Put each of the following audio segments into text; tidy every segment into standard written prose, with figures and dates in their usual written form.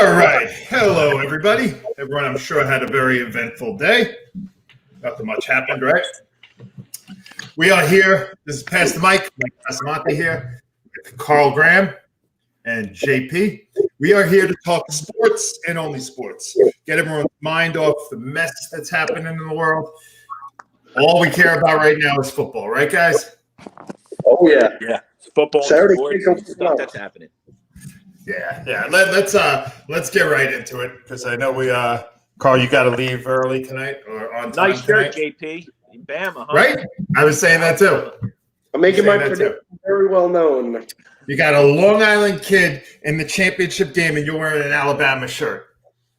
All right. Hello, everybody. Everyone, I'm sure had a very eventful day. Nothing much happened, right? We are here. This is Pastor Mike Casamante here, with Carl Graham and JP. We are here to talk sports and only sports. Get everyone's mind off the mess that's happening in the world. All we care about right now is football, right, guys? Oh yeah, yeah. Football, Saturday sports, and stuff that's happening. Yeah. Let's get right into it because I know we Carl, you got to leave early tonight or on time Nice shirt, tonight. JP. In Bama, huh? Right? I was saying that too. I'm making my prediction very well known. You got a Long Island kid in the championship game, and you're wearing an Alabama shirt.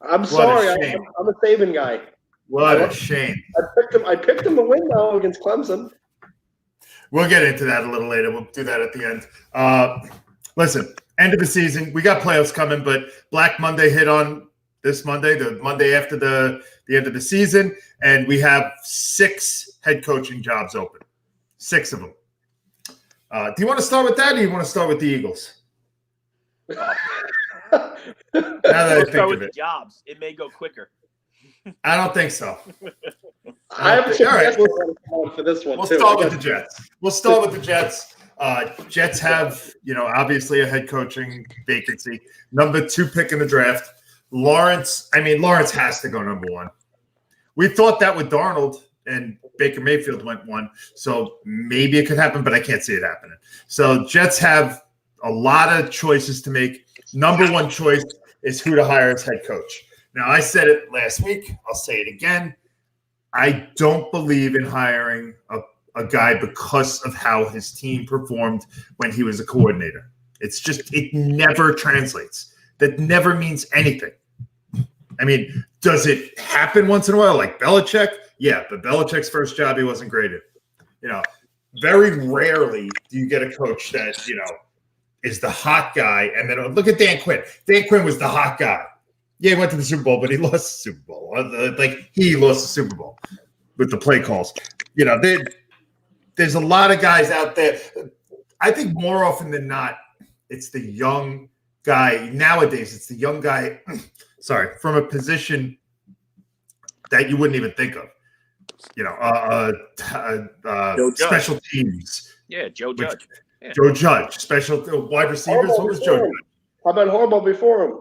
I'm sorry, I'm a Saban guy. What a shame. I picked him to win though against Clemson. We'll get into that a little later. We'll do that at the end. Listen, end of the season. We got playoffs coming, but Black Monday hit on this Monday, the Monday after the end of the season, and we have 6 head coaching jobs open. 6 of them. Do you want to start with that, or do you want to start with the Eagles? Now that I think of it, jobs, it may go quicker. I don't think so. I have a suggestion for this one. We'll start with the Jets. Jets have, obviously a head coaching vacancy. Number 2 pick in the draft. Lawrence has to go number 1. We thought that with Darnold, and Baker Mayfield went 1. So maybe it could happen, but I can't see it happening. So Jets have a lot of choices to make. Number 1 choice is who to hire as head coach. Now, I said it last week. I'll say it again. I don't believe in hiring a guy because of how his team performed when he was a coordinator. It never translates. That never means anything. I mean, does it happen once in a while like Belichick? Yeah, but Belichick's first job, he wasn't great at. Very rarely do you get a coach that, is the hot guy. And then look at Dan Quinn. Dan Quinn was the hot guy. Yeah, he went to the Super Bowl, but he lost the Super Bowl. He lost the Super Bowl with the play calls. There's a lot of guys out there. I think more often than not, it's the young guy. Nowadays, it's the young guy, from a position that you wouldn't even think of. Special teams. Yeah, Joe Judge. Joe Judge. Special wide receivers. What was Joe Judge? How about Harbaugh before him?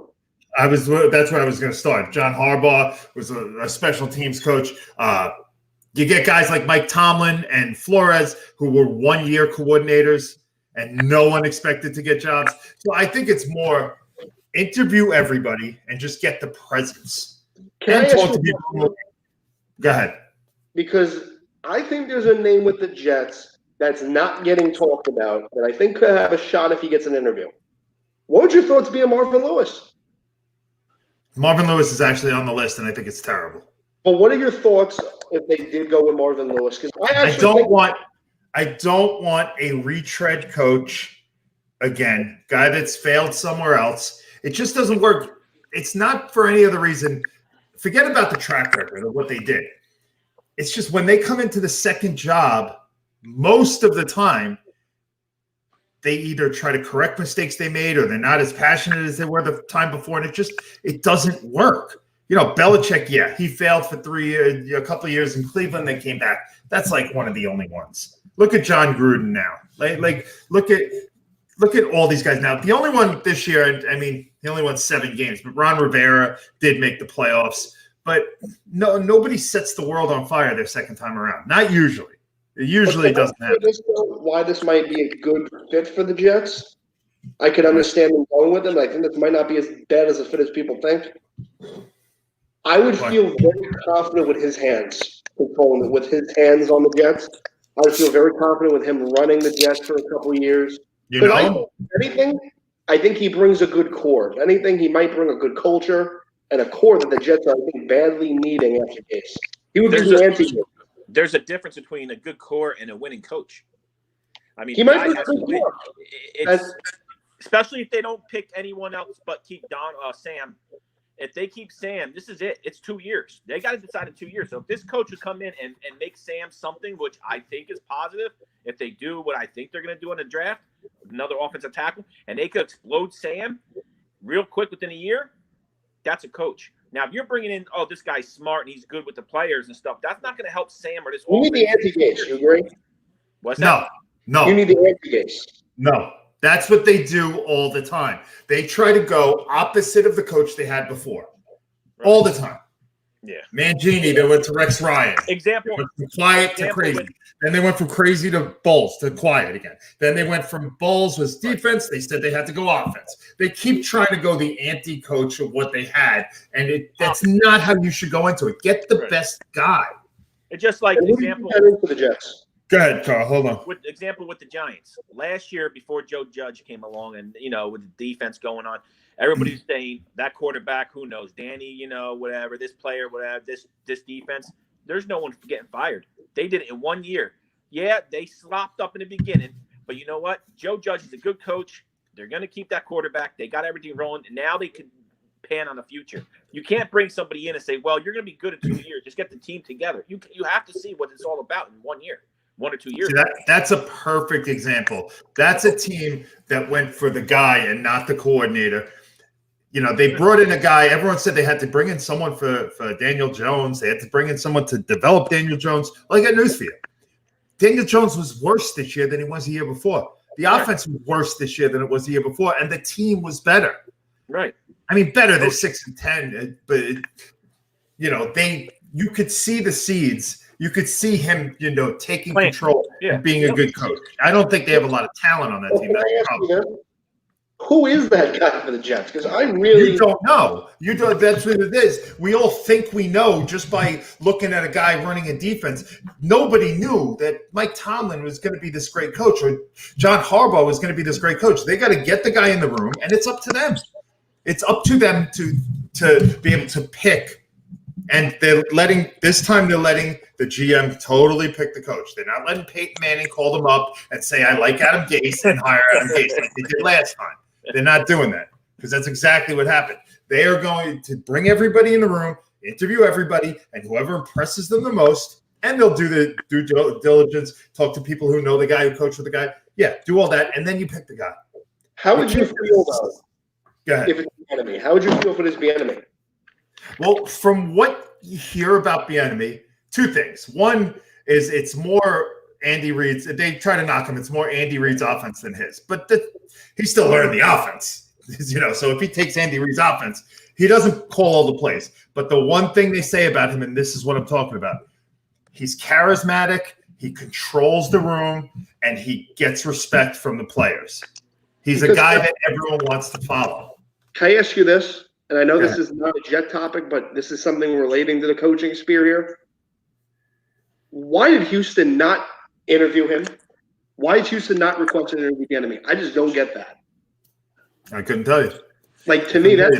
That's where I was going to start. John Harbaugh was a special teams coach. You get guys like Mike Tomlin and Flores who were 1-year coordinators and no one expected to get jobs. So I think it's more interview everybody and just get the presence. Can I talk to people? Go ahead. Because I think there's a name with the Jets that's not getting talked about that I think could have a shot if he gets an interview. What would your thoughts be on Marvin Lewis? Marvin Lewis is actually on the list, and I think it's terrible. But what are your thoughts if they did go with Marvin Lewis? Because I don't want a retread coach again, guy that's failed somewhere else. It just doesn't work. It's not for any other reason. Forget about the track record of what they did. It's just when they come into the second job, most of the time, they either try to correct mistakes they made or they're not as passionate as they were the time before. And it doesn't work. Belichick, yeah, he failed for 3 years, a couple of years in Cleveland, then came back. That's like one of the only ones. Look at John Gruden now. Look at all these guys now. The only one this year, he only won 7 games, but Ron Rivera did make the playoffs. But nobody sets the world on fire their second time around. Not usually. It usually doesn't happen. Why this might be a good fit for the Jets? I could understand them going with them. I think this might not be as bad as a fit as people think. I would feel very confident with his hands, with his hands on the Jets. I would feel very confident with him running the Jets for a couple of years. I think he brings a good core. If anything, he might bring a good culture and a core that the Jets are, I think, badly needing after Case. He would be the anti. There's a difference between a good core and a winning coach. He might be a good core. Especially if they don't pick anyone else but keep Sam. If they keep Sam, this is it. It's 2 years. They got to decide in 2 years. So if this coach would come in and make Sam something, which I think is positive, if they do what I think they're going to do in the draft, another offensive tackle, and they could explode Sam real quick within a year, that's a coach. Now, if you're bringing in, oh, this guy's smart and he's good with the players and stuff, that's not going to help Sam or this You whole need the anti-Gase. You agree? What's that? No. You need the anti-Gase. No, that's what they do all the time. They try to go opposite of the coach they had before, all the time. Yeah. Mangini, they went to Rex Ryan. Example. They went from quiet to crazy. Then they went from crazy to Bulls to quiet again. Then they went from Bulls was defense. They said they had to go offense. They keep trying to go the anti-coach of what they had, and that's not how you should go into it. Get the best guy. It's just like And example. for the Jets. Go ahead, Carl. Hold on. With the Giants last year, before Joe Judge came along, and with the defense going on, everybody's saying that quarterback, who knows, Danny, whatever, this player, whatever, this defense. There's no one getting fired. They did it in 1 year. Yeah, they slopped up in the beginning, but you know what? Joe Judge is a good coach. They're going to keep that quarterback. They got everything rolling, and now they can pan on the future. You can't bring somebody in and say, well, you're going to be good in 2 years. Just get the team together. You have to see what it's all about in 1 year. 1 or 2 years. See, that's a perfect example. That's a team that went for the guy and not the coordinator. They brought in a guy. Everyone said they had to bring in someone for Daniel Jones. They had to bring in someone to develop Daniel Jones. Well, I got news for you. Daniel Jones was worse this year than he was the year before. The offense was worse this year than it was the year before, and the team was better. Right. I mean, better than 6-10, but you could see the seeds. You could see him, taking control and being a good coach. I don't think they have a lot of talent on that team. That's the problem. Who is that guy for the Jets? Because I really don't know. You don't. That's what it is. We all think we know just by looking at a guy running a defense. Nobody knew that Mike Tomlin was going to be this great coach, or John Harbaugh was going to be this great coach. They got to get the guy in the room, and it's up to them. It's up to them to be able to pick. And they're letting the GM totally pick the coach. They're not letting Peyton Manning call them up and say, I like Adam Gase, and hire Adam Gase like they did last time. They're not doing that, because that's exactly what happened. They are going to bring everybody in the room, interview everybody, and whoever impresses them the most, and they'll do the due diligence, talk to people who know the guy, who coached with the guy. Yeah, do all that, and then you pick the guy. How would you feel about Go ahead. if it's Bieniemy? How would you feel if it is Bieniemy? Well, from what you hear about Bieniemy, two things. One is it's more Andy Reid's. They try to knock him. It's more Andy Reid's offense than his. But he still learned the offense, So if he takes Andy Reid's offense, he doesn't call all the plays. But the one thing they say about him, and this is what I'm talking about, he's charismatic, he controls the room, and he gets respect from the players. He's a guy that everyone wants to follow. Can I ask you this? And I know this is not a Jet topic, but this is something relating to the coaching sphere here. Why did Houston not interview him? Why did Houston not request an interview with Bieniemy? I just don't get that. I couldn't tell you. Like, to me, that's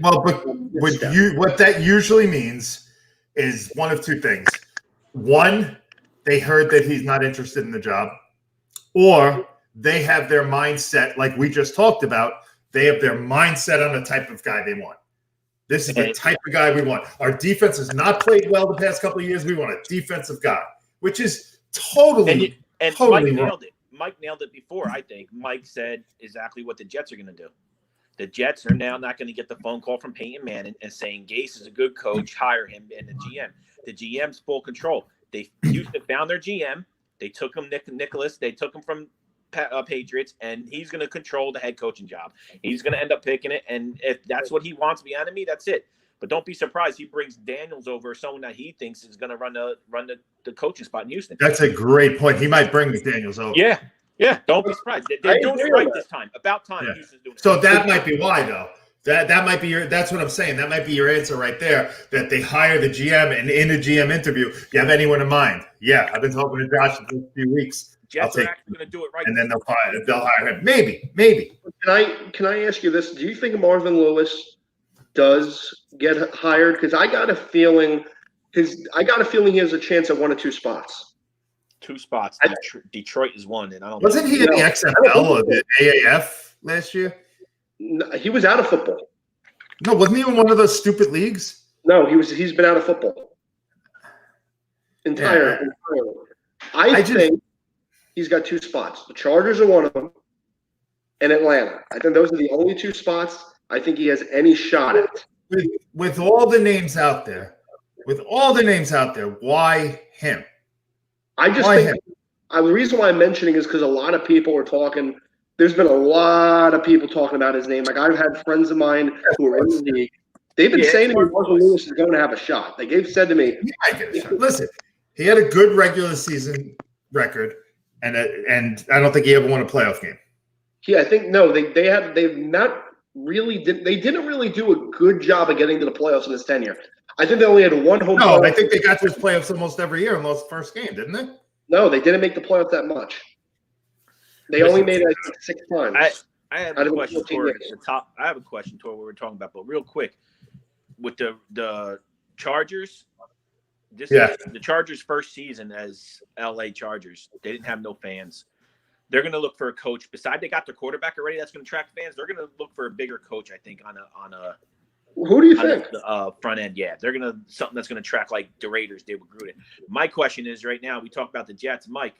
well, but what that usually means is one of two things. One, they heard that he's not interested in the job, or they have their mindset, like we just talked about. They have their mindset on the type of guy they want. This is the type of guy we want. Our defense has not played well the past couple of years. We want a defensive guy, which is totally Mike nailed it. Mike nailed it before, I think. Mike said exactly what the Jets are going to do. The Jets are now not going to get the phone call from Peyton Manning and saying Gase is a good coach, hire him, and the GM. The GM's full control. Houston found their GM. They took him, Nicholas. They took him from Patriots, and he's going to control the head coaching job. He's going to end up picking it, and if that's what he wants Bieniemy, that's it. But don't be surprised he brings Daniels over, someone that he thinks is going to run the coaching spot in Houston. That's a great point. He might bring Daniels over. Yeah. Don't be surprised. They're doing it right this time. About time Houston's doing it. So that might be why, though. That might be that's what I'm saying. That might be your answer right there, that they hire the GM, and in a GM interview, you have anyone in mind? Yeah, I've been talking to Josh for a few weeks. Jets are actually going to do it right. And then they'll hire him. Maybe. Can I ask you this? Do you think Marvin Lewis does get hired? Because I got a feeling he has a chance at 1 or 2 spots. 2 spots. Detroit is one, and I don't. Wasn't he in the XFL or the AAF last year? No, he was out of football. No, wasn't he in one of those stupid leagues? No, he's been out of football. Entirely. I think he's got 2 spots. The Chargers are one of them, and Atlanta. I think those are the only 2 spots I think he has any shot at. with all the names out there, why him? I just Why think the reason why I'm mentioning is because a lot of people are talking. There's been a lot of people talking about his name. Like I've had friends of mine who are in the league. They've been saying to me, Marvin Lewis is going to have a shot. Like they've said to me, he might get a shot. Listen, he had a good regular season record, and I don't think he ever won a playoff game. Yeah, I think no, they've not really they didn't really do a good job of getting to the playoffs in his tenure. I think they only had one home. No, I think they got to his playoffs almost every year and lost the first game, didn't they? No, they didn't make the playoffs that much. They only made it 6 times. I have a question toward the top. I have a question toward what we're talking about, but real quick, with the Chargers, is the Chargers' first season as LA Chargers. They didn't have no fans. They're going to look for a coach. Besides, they got their quarterback already. That's going to attract fans. They're going to look for a bigger coach, I think, on a. Who do you think? The front end, yeah, they're going to something that's going to track like the Raiders did with Gruden. My question is, right now we talk about the Jets, Mike.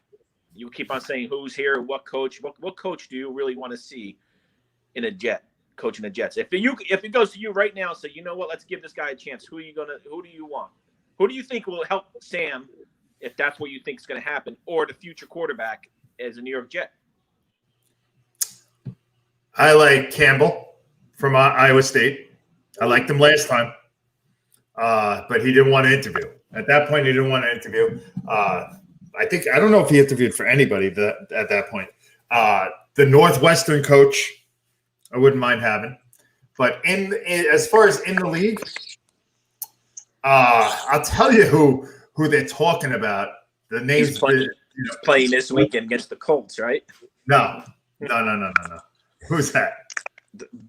You keep on saying who's here, what coach. What coach do you really want to see in a Jet coaching the Jets? If it goes to you right now, so you know what, let's give this guy a chance. Who do you want? Who do you think will help Sam if that's what you think is going to happen, or the future quarterback as a New York Jet? I like Campbell from Iowa State. I liked him last time, but he didn't want to interview. At that point, he didn't want to interview. I don't know if he interviewed for anybody at that point. The Northwestern coach, I wouldn't mind having. But as far as in the league, I'll tell you who they're talking about. The names. He's playing this weekend against the Colts, right? No. Who's that?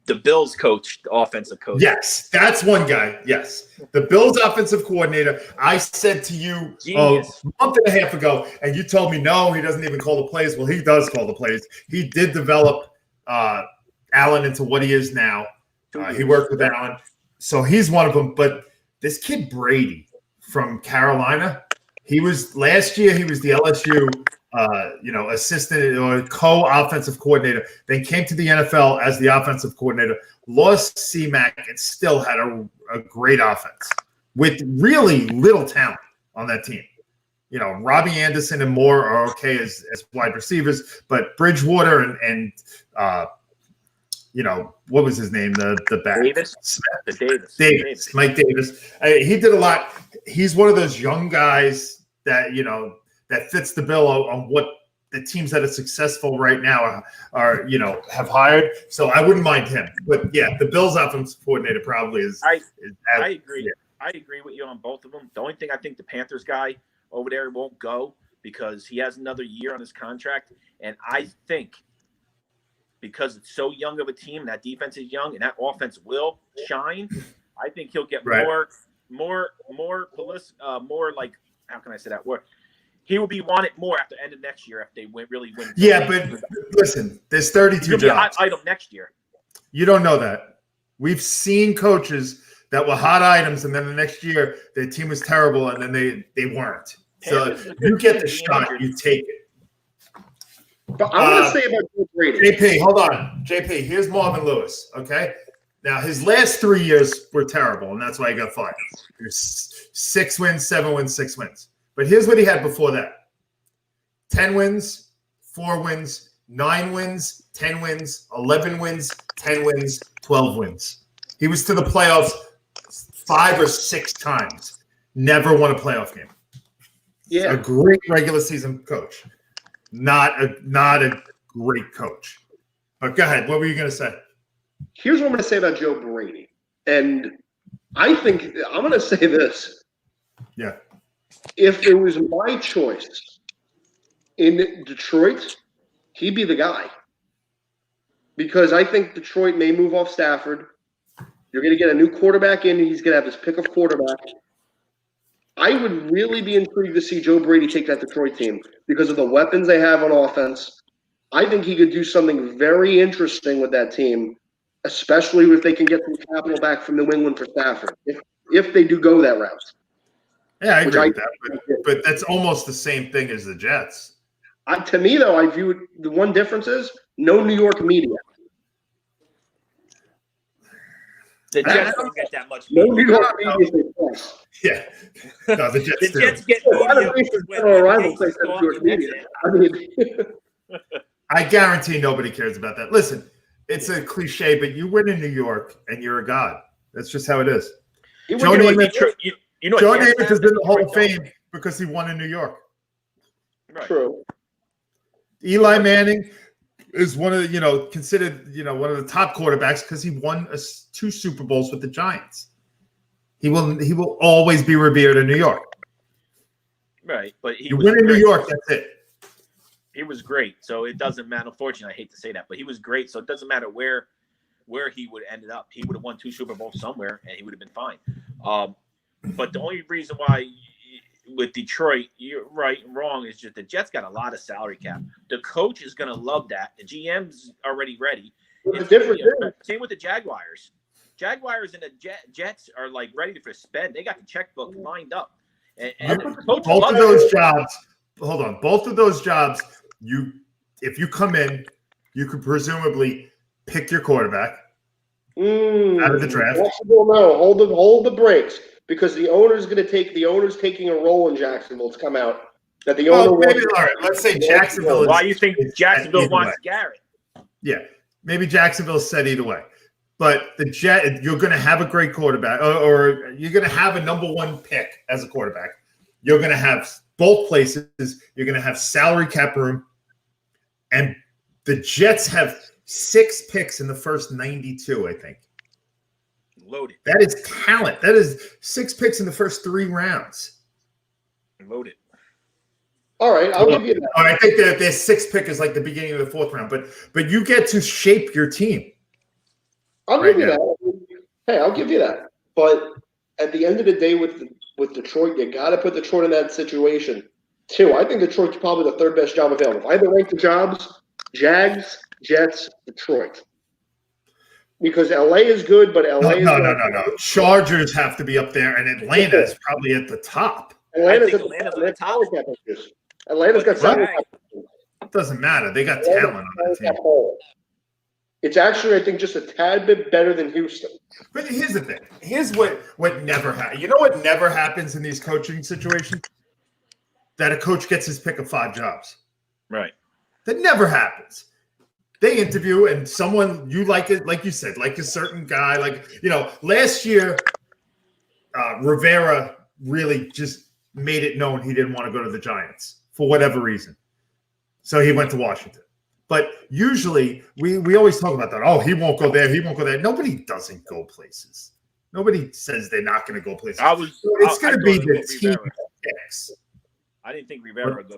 The Bills coach, the offensive coach. Yes, that's one guy. Yes. The Bills offensive coordinator. I said to you a month and a half ago, and you told me, no, he doesn't even call the plays. Well, he does call the plays. He did develop Allen into what he is now. He worked with Allen. So he's one of them. But this kid Brady from Carolina, last year he was the LSU assistant or co-offensive coordinator. Then came to the NFL as the offensive coordinator, lost C-Mac, and still had a great offense with really little talent on that team. Robbie Anderson and Moore are okay as wide receivers, but Bridgewater and what was his name? The back. Davis. Mike Davis. He did a lot. He's one of those young guys that, that fits the bill on what the teams that are successful right now are have hired. So I wouldn't mind him. But yeah, the Bills offensive coordinator probably is. I agree. Yeah. I agree with you on both of them. The only thing I think the Panthers guy over there won't go because he has another year on his contract, and I think because it's so young of a team, that defense is young, and that offense will shine. I think he'll get more like, how can I say that word? He will be wanted more after the end of next year if they really win. Yeah, but listen, there's 32 jobs. He'll be a hot item next year. You don't know that. We've seen coaches that were hot items, and then the next year their team was terrible, and then they weren't. So you get the shot, you take it. But I want to say about Joe Brady. JP, hold on. JP, here's Marvin Lewis, okay? Now, his last 3 years were terrible, and that's why he got fired. There's 6 wins, 7 wins, 6 wins. But here's what he had before that. 10 wins, 4 wins, 9 wins, 10 wins, 11 wins, 10 wins, 12 wins. He was to the playoffs 5 or 6 times. Never won a playoff game. Yeah. A great regular season coach. Not a great coach. But go ahead. What were you going to say? Here's what I'm going to say about Joe Brady. And I think I'm going to say this. Yeah. If it was my choice in Detroit, he'd be the guy. Because I think Detroit may move off Stafford. You're going to get a new quarterback in. He's going to have his pick of quarterback. I would really be intrigued to see Joe Brady take that Detroit team because of the weapons they have on offense. I think he could do something very interesting with that team, especially if they can get some capital back from New England for Stafford, if they do go that route. Yeah, I agree with that. But that's almost the same thing as the Jets. To me, though, I view it, the one difference is no New York media. The Jets don't get that much No media. New York media is plus. Yeah. No, the Jets The do. Jets get A lot media of places when General Rival Gase plays is have New talking, York media. that's it. I mean, I guarantee nobody cares about that. Listen, it's a cliche, but you win in New York and you're a god. That's just how it is. he Joe would You know what Namath- Detroit- you know what Joe Jets Namath have is in that the Hall of Detroit don't? Fame because he won in New York. Right. True. Eli Manning is one of the, considered, one of the top quarterbacks because he won 2 Super Bowls with the Giants. He will always be revered in New York. Right, but he You was win in New great. York, that's it. He was great, so it doesn't matter. Unfortunately, I hate to say that, but he was great, so it doesn't matter where he would have ended up. He would have won 2 Super Bowls somewhere, and he would have been fine. But the only reason why with Detroit, you're right and wrong, is just the Jets got a lot of salary cap. The coach is going to love that. The GM's already ready. It's different. Same with the Jaguars. Jaguars and the Jets are like ready for spend. They got the checkbook lined up. And the coach Both loves of those it. jobs, hold on. Both of those jobs, if you come in, you could presumably pick your quarterback out of the draft. Well, no, hold the brakes because the owner's taking a role in Jacksonville. It's come out that the owner. Well, maybe, all right. Let's say Jacksonville. Why do you think is Jacksonville either wants way. Garrett? Yeah, maybe Jacksonville said either way. But you're going to have a great quarterback, or you're going to have a number 1 pick as a quarterback. You're going to have both places. You're going to have salary cap room, and the Jets have 6 picks in the first 92. I think Loaded. that is talent. That is 6 picks in the first 3 rounds. Loaded. All right, I'll give you that. I think that their 6th pick is like the beginning of the 4th round, but you get to shape your team. I'll give you that. Hey, I'll give you that. But at the end of the day, with Detroit, you got to put Detroit in that situation too. I think Detroit's probably the 3rd best job available. If I had to rank the jobs: Jags, Jets, Detroit. Because LA is good, but LA is no. Chargers have to be up there, and Atlanta is probably at the top. Atlanta's I think Atlanta's at the top. Atlanta's got salary cap. It doesn't matter. They got talent on that team. It's actually, I think, just a tad bit better than Houston. But here's the thing. Here's what never happens. You know what never happens in these coaching situations? That a coach gets his pick of 5 jobs. Right. That never happens. They interview and someone you like it, like you said, like a certain guy. Like, last year, Rivera really just made it known he didn't want to go to the Giants for whatever reason. So he went to Washington. But usually we always talk about that. Oh, he won't go there. He won't go there. Nobody doesn't go places. Nobody says they're not going to go places. It's going to be the team picks. I didn't think Rivera would go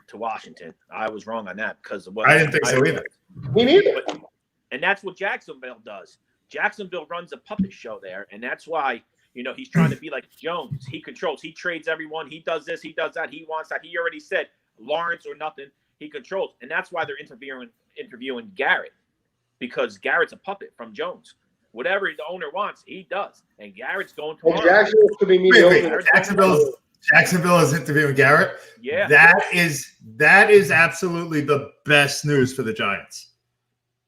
to Washington. I was wrong on that because of what I didn't think so either. Me neither. And that's what Jacksonville does. Jacksonville runs a puppet show there, and that's why he's trying to be like Jones. He controls. He trades everyone. He does this. He does that. He wants that. He already said Lawrence or nothing. He controls, and that's why they're interviewing Garrett, because Garrett's a puppet from Jones. Whatever the owner wants, he does, and Garrett's going to. Jacksonville could be mediocre. Jacksonville is interviewing Garrett. Yeah, that is absolutely the best news for the Giants.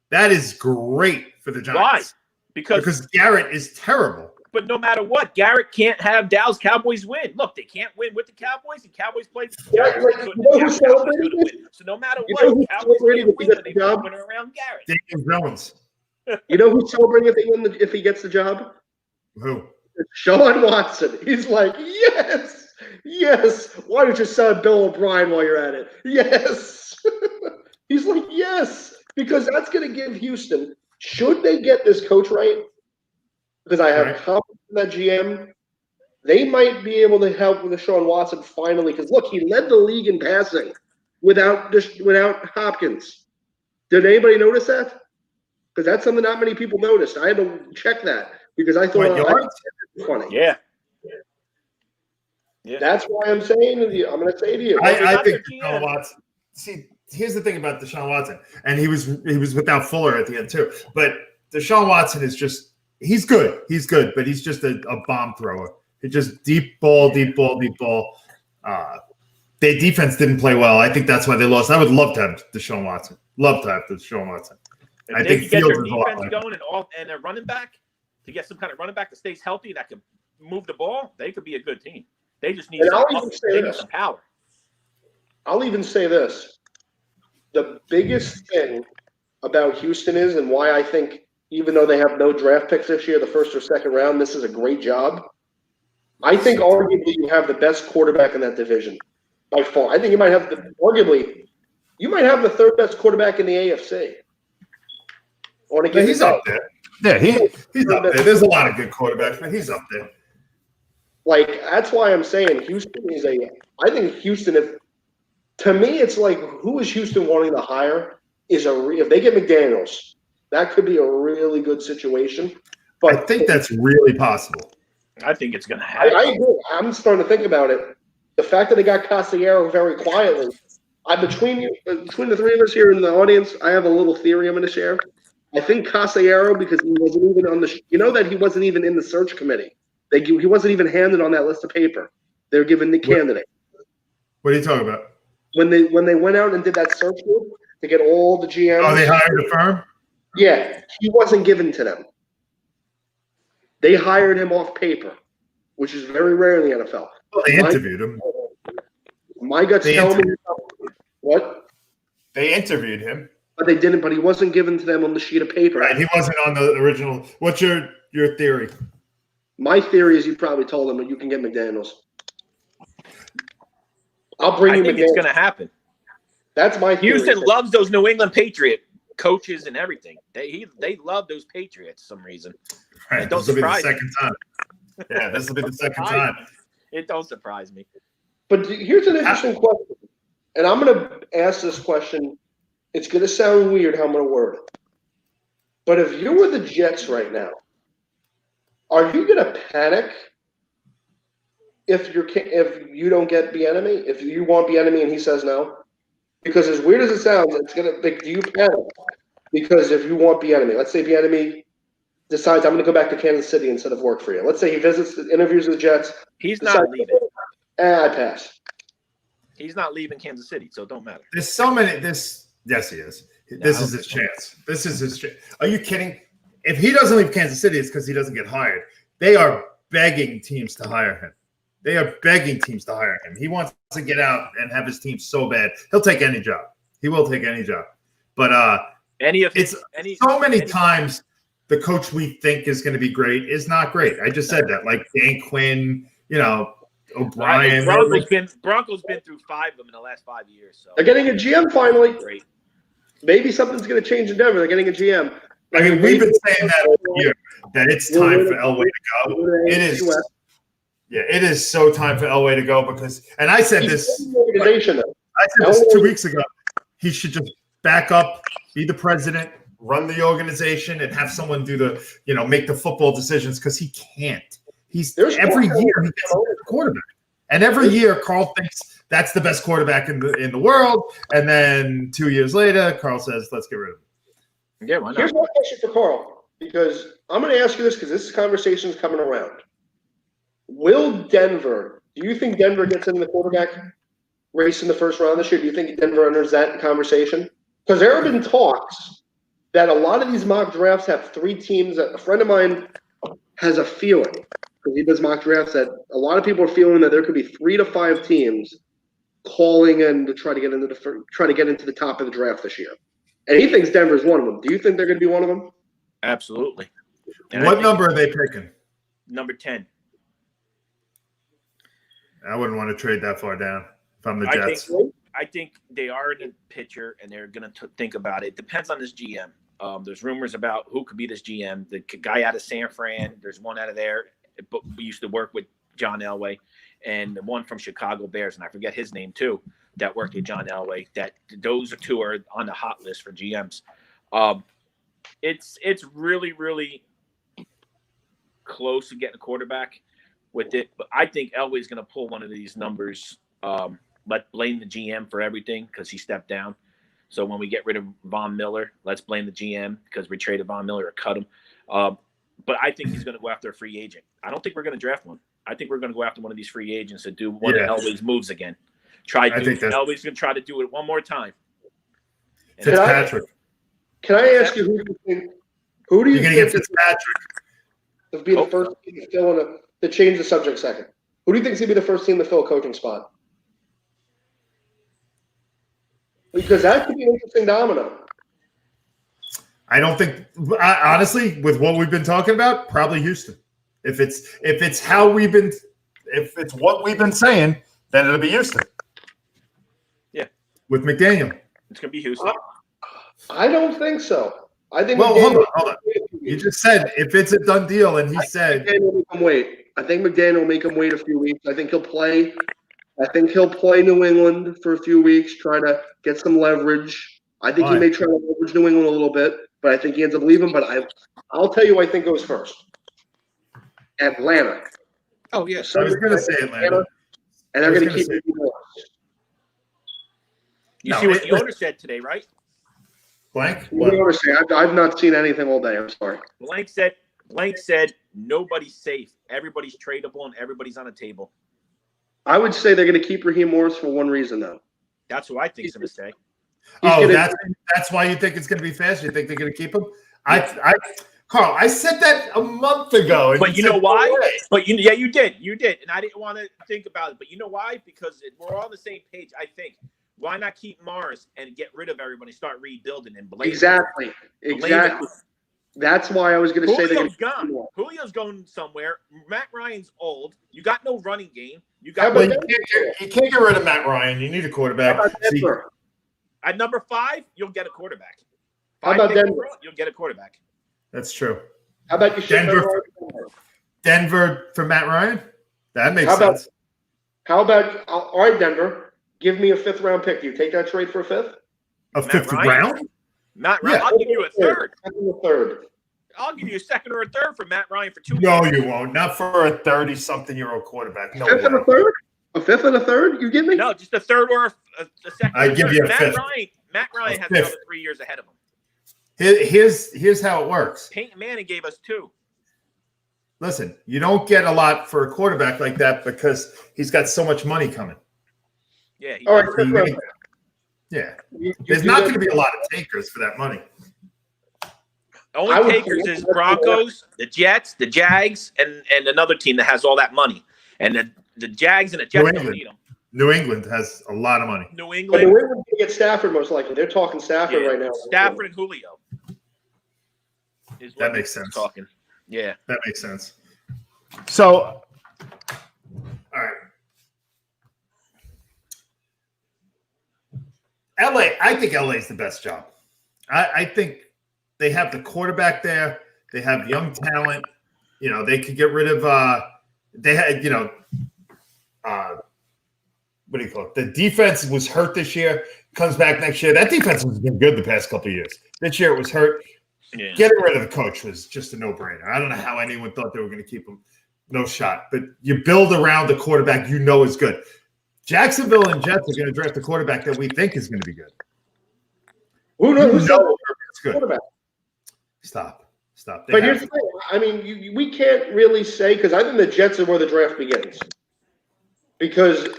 That is great for the Giants. Why? Because Garrett is terrible. But no matter what, Garrett can't have Dallas Cowboys win. Look, they can't win with the Cowboys. The Cowboys played. So no matter what, Cowboys can't win. They win around Garrett. Daniel Jones. You know who's celebrating if he gets the job? Who? Sean Watson. He's like, yes. Why don't you sign Bill O'Brien while you're at it? Yes. He's like, yes, because that's going to give Houston. Should they get this coach right? Because I have confidence in that GM. They might be able to help with Deshaun Watson finally. Because look, he led the league in passing without Hopkins. Did anybody notice that? Because that's something not many people noticed. I had to check that because I thought it was funny. Yeah. That's why I'm saying to you. I'm going to say to you. I think Deshaun Watson. See, here's the thing about Deshaun Watson, and he was without Fuller at the end too. But Deshaun Watson is just. He's good, but he's just a bomb thrower. He just deep ball. Their defense didn't play well. I think that's why they lost. I would love to have Deshaun Watson. I think If they could get Fields their is a lot defense better. going and a running back, to get some kind of running back that stays healthy that can move the ball, they could be a good team. They just need some power. I'll even say this. The biggest thing about Houston is, and why I think even though they have no draft picks this year, the first or second round, this is a great job. I think arguably you have the best quarterback in that division by far. I think you might have the third best quarterback in the AFC. He's up there. Yeah, he's up there. There's a lot of good quarterbacks, but he's up there. Like, that's why I'm saying Houston is I think Houston, to me, it's like, who is Houston wanting to hire if they get McDaniels, that could be a really good situation. But I think that's really possible. I think it's going to happen. I agree. I'm starting to think about it. The fact that they got Castellero very quietly, between the three of us here in the audience, I have a little theory I'm going to share. I think Castellero, because he wasn't even on that he wasn't even in the search committee. He wasn't even handed on that list of paper. They're giving the candidate. What are you talking about? When they went out and did that search group to get all the GMs. Oh, they hired a firm? Yeah, he wasn't given to them. They hired him off paper, which is very rare in the NFL. Well, they interviewed him. My guts tell me what? They interviewed him. But they didn't. But he wasn't given to them on the sheet of paper. Right, he wasn't on the original. What's your theory? My theory is you probably told them that you can get McDaniels. I'll bring you McDaniels. I think it's going to happen. That's my theory. Houston loves those New England Patriot coaches and everything. They love those Patriots for some reason. Right, this will be the second time. Yeah, this will be the second time. It don't surprise me. But here's an interesting question, and I'm going to ask this question. It's going to sound weird how I'm going to word it. But if you were the Jets right now, are you going to panic if you don't get Bieniemy? If you want Bieniemy and he says no? Because as weird as it sounds, it's going to do you panic? Because if you want Bieniemy, let's say Bieniemy decides I'm going to go back to Kansas City instead of work for you. Let's say he visits the interviews with the Jets. He's not leaving. I pass. He's not leaving Kansas City, so it don't matter. There's so many. Yes, he is. This is his chance. This is his chance. Are you kidding? If he doesn't leave Kansas City, it's because he doesn't get hired. They are begging teams to hire him. They are begging teams to hire him. He wants to get out and have his team so bad. He'll take any job. He will take any job. But so many times the coach we think is going to be great is not great. I just said that. Like Dan Quinn, O'Brien. Broncos been through 5 of them in the last 5 years. So they're getting a GM finally. Great. Maybe something's going to change in Denver. They're getting a GM. I mean, we've been saying that all year, that it's time for Elway to go. It is. Yeah, it is so time for Elway to go because – and I said this 2 weeks ago. He should just back up, be the president, run the organization, and have someone do make the football decisions because he can't. Every year he gets a quarterback. And every year Carl thinks that's the best quarterback in the world. And then 2 years later, Carl says, let's get rid of him. Yeah, why not? Here's my question for Carl, because I'm going to ask you this because this conversation is coming around. Do you think Denver gets in the quarterback race in the first round this year? Do you think Denver enters that conversation? Because there have been talks that a lot of these mock drafts have 3 teams. A friend of mine has a feeling, because he does mock drafts, that a lot of people are feeling that there could be 3 to 5 teams calling in to try to get into the top of the draft this year. And he thinks Denver's one of them. Do you think they're going to be one of them? Absolutely. And what number are they picking? Number 10. I wouldn't want to trade that far down if I'm the Jets. I think they are in the picture, and they're going to think about it. It depends on this GM. There's rumors about who could be this GM. The guy out of San Fran, there's one out of there. We used to work with John Elway, and the one from Chicago Bears, and I forget his name too, that worked with John Elway. Those 2 are on the hot list for GMs. It's really, really close to getting a quarterback with it, but I think Elway's going to pull one of these numbers. Let's blame the GM for everything because he stepped down. So when we get rid of Von Miller, let's blame the GM because we traded Von Miller or cut him. But I think he's going to go after a free agent. I don't think we're going to draft one. I think we're going to go after one of these free agents and do one of Elway's moves again. Elway's going to try to do it one more time. Fitzpatrick. Can I ask you who do you think? You're going to get Fitzpatrick. to be the first team to fill to change the subject second? Who do you think is going to be the first team to fill a coaching spot? Because that could be an interesting domino. I don't think, honestly, with what we've been talking about, probably Houston. If it's what we've been saying, then it'll be Houston. Yeah, with McDaniel, it's gonna be Houston. I don't think so. I think. Well, hold on. You just said if it's a done deal, and he said McDaniel will make him wait. I think McDaniel will make him wait a few weeks. I think he'll play. New England for a few weeks, try to get some leverage. I think he may try to leverage New England a little bit, but I think he ends up leaving. But I'll tell you who I think goes first. Atlanta. Oh, yeah. I was going to say Atlanta. And they're going to keep it more. You see what the owner said today, right? Blank? What the owner say? I've not seen anything all day. I'm sorry. Blank said nobody's safe. Everybody's tradable and everybody's on a table. I would say they're going to keep Raheem Morris for one reason, though. That's what I think is a mistake. That's why you think it's going to be fast? You think they're going to keep him? Carl, I said that a month ago. But you know why? But you did. You did. And I didn't want to think about it. But you know why? Because we're all on the same page, I think. Why not keep Morris and get rid of everybody, start rebuilding and blame? Exactly. That's why I was going to say Julio's gone. Julio's going somewhere. Matt Ryan's old. You got no running game. You can't get rid of Matt Ryan. You need a quarterback. At number 5, you'll get a quarterback. How about Denver? You'll get a quarterback. That's true. How about you? Denver for Matt Ryan? That makes sense. How about all right, Denver? Give me a 5th round pick. Do you take that trade for a 5th? A 5th round? Matt Ryan. Yeah. I'll give you a third. I'll give you a 2nd or a 3rd for Matt Ryan for 2 years. No, you won't. Not for a 30-something-year-old quarterback. No 5th and a 3rd? A 5th and a 3rd? You give me? No, just a 3rd or a 2nd. I give you a 5th. Matt Ryan has another 3 years ahead of him. Here's how it works. Peyton Manning gave us 2. Listen, you don't get a lot for a quarterback like that because he's got so much money coming. Yeah. All right. There's not going to be a lot of takers for that money. Only takers is Broncos, the Jets, the Jags, and another team that has all that money. And the Jags and the Jets don't need them. New England has a lot of money. New England can get Stafford most likely. They're talking Stafford right now. Stafford and Julio. That makes sense. Talking. Yeah. That makes sense. So, all right. LA, I think LA is the best job. I think they have the quarterback there. They have young talent. You know, they could get rid of they had, what do you call it? The defense was hurt this year, comes back next year. That defense has been good the past couple of years. This year it was hurt. Yeah. Getting rid of the coach was just a no-brainer. I don't know how anyone thought they were going to keep him. No shot. But you build around the quarterback you know is good. Jacksonville and Jets are going to draft a quarterback that we think is going to be good. Who knows? It's good. Quarterback. Stop. But here's the thing. I mean, we can't really say because I think the Jets are where the draft begins. Because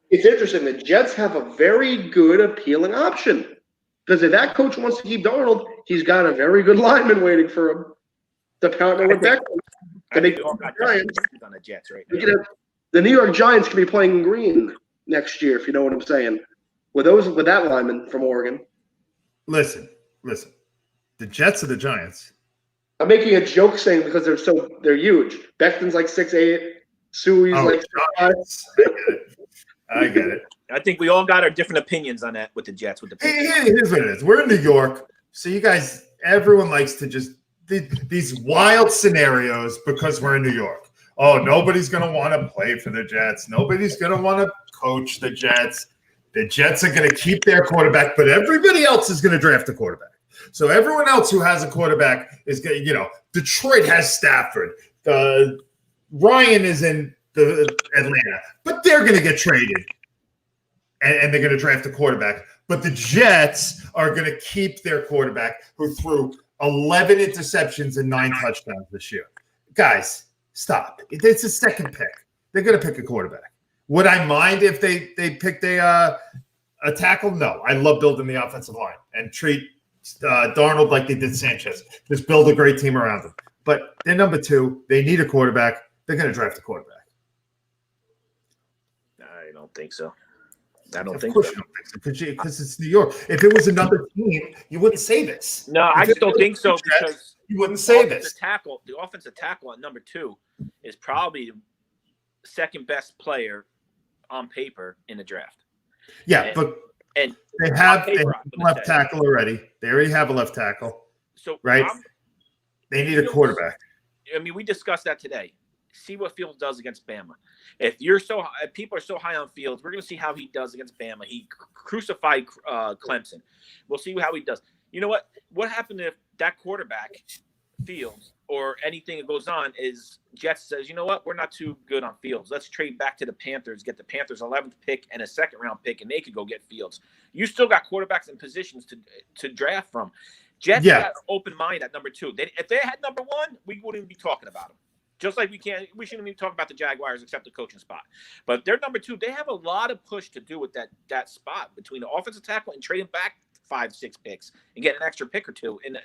it's interesting. The Jets have a very good, appealing option. Because if that coach wants to keep Darnold, he's got a very good lineman waiting for him to partner with that. On the Jets right now. The New York Giants could be playing green next year, if you know what I'm saying. With that lineman from Oregon. Listen. The Jets are the Giants. I'm making a joke saying because they're huge. Becton's like 6'8", Suey's like 6'5". I get it. I think we all got our different opinions on that with the Jets. Here's what it is. We're in New York, so you guys, everyone likes to just these wild scenarios because we're in New York. Oh, nobody's going to want to play for the Jets. Nobody's going to want to coach the Jets. The Jets are going to keep their quarterback, but everybody else is going to draft a quarterback. So everyone else who has a quarterback is going to, Detroit has Stafford. Ryan is in Atlanta, but they're going to get traded. And they're going to draft a quarterback. But the Jets are going to keep their quarterback who threw 11 interceptions and 9 touchdowns this year. Guys, stop. It's a second pick. They're going to pick a quarterback. Would I mind if they picked a tackle? No. I love building the offensive line and treat Darnold like they did Sanchez. Just build a great team around him. But they're number 2. They need a quarterback. They're going to draft a quarterback. I don't think so. I don't Of think course so. you don't think so, because it's New York. If it was another team, you wouldn't say this. No, I just don't think so because You wouldn't say the this. offensive tackle at number 2 is probably the second best player on paper in the draft. Yeah, but And they have paper, a I'm gonna left say. tackle already. They already have a left tackle. So Right. They need a quarterback. I mean, we discussed that today. See what Fields does against Bama. If people are so high on Fields, we're going to see how he does against Bama. He crucified Clemson. We'll see how he does. You know what? What happened if that quarterback, Fields, or anything that goes on is Jets says, you know what? We're not too good on Fields. Let's trade back to the Panthers, get the Panthers' 11th pick and a second-round pick, and they could go get Fields. You still got quarterbacks in positions to draft from. Jets got an open mind at number 2. If they had number 1, we wouldn't be talking about them. Just like we shouldn't even talk about the Jaguars except the coaching spot. But they're number 2. They have a lot of push to do with that spot between the offensive tackle and trading back 5-6 picks and get an extra pick or 2. And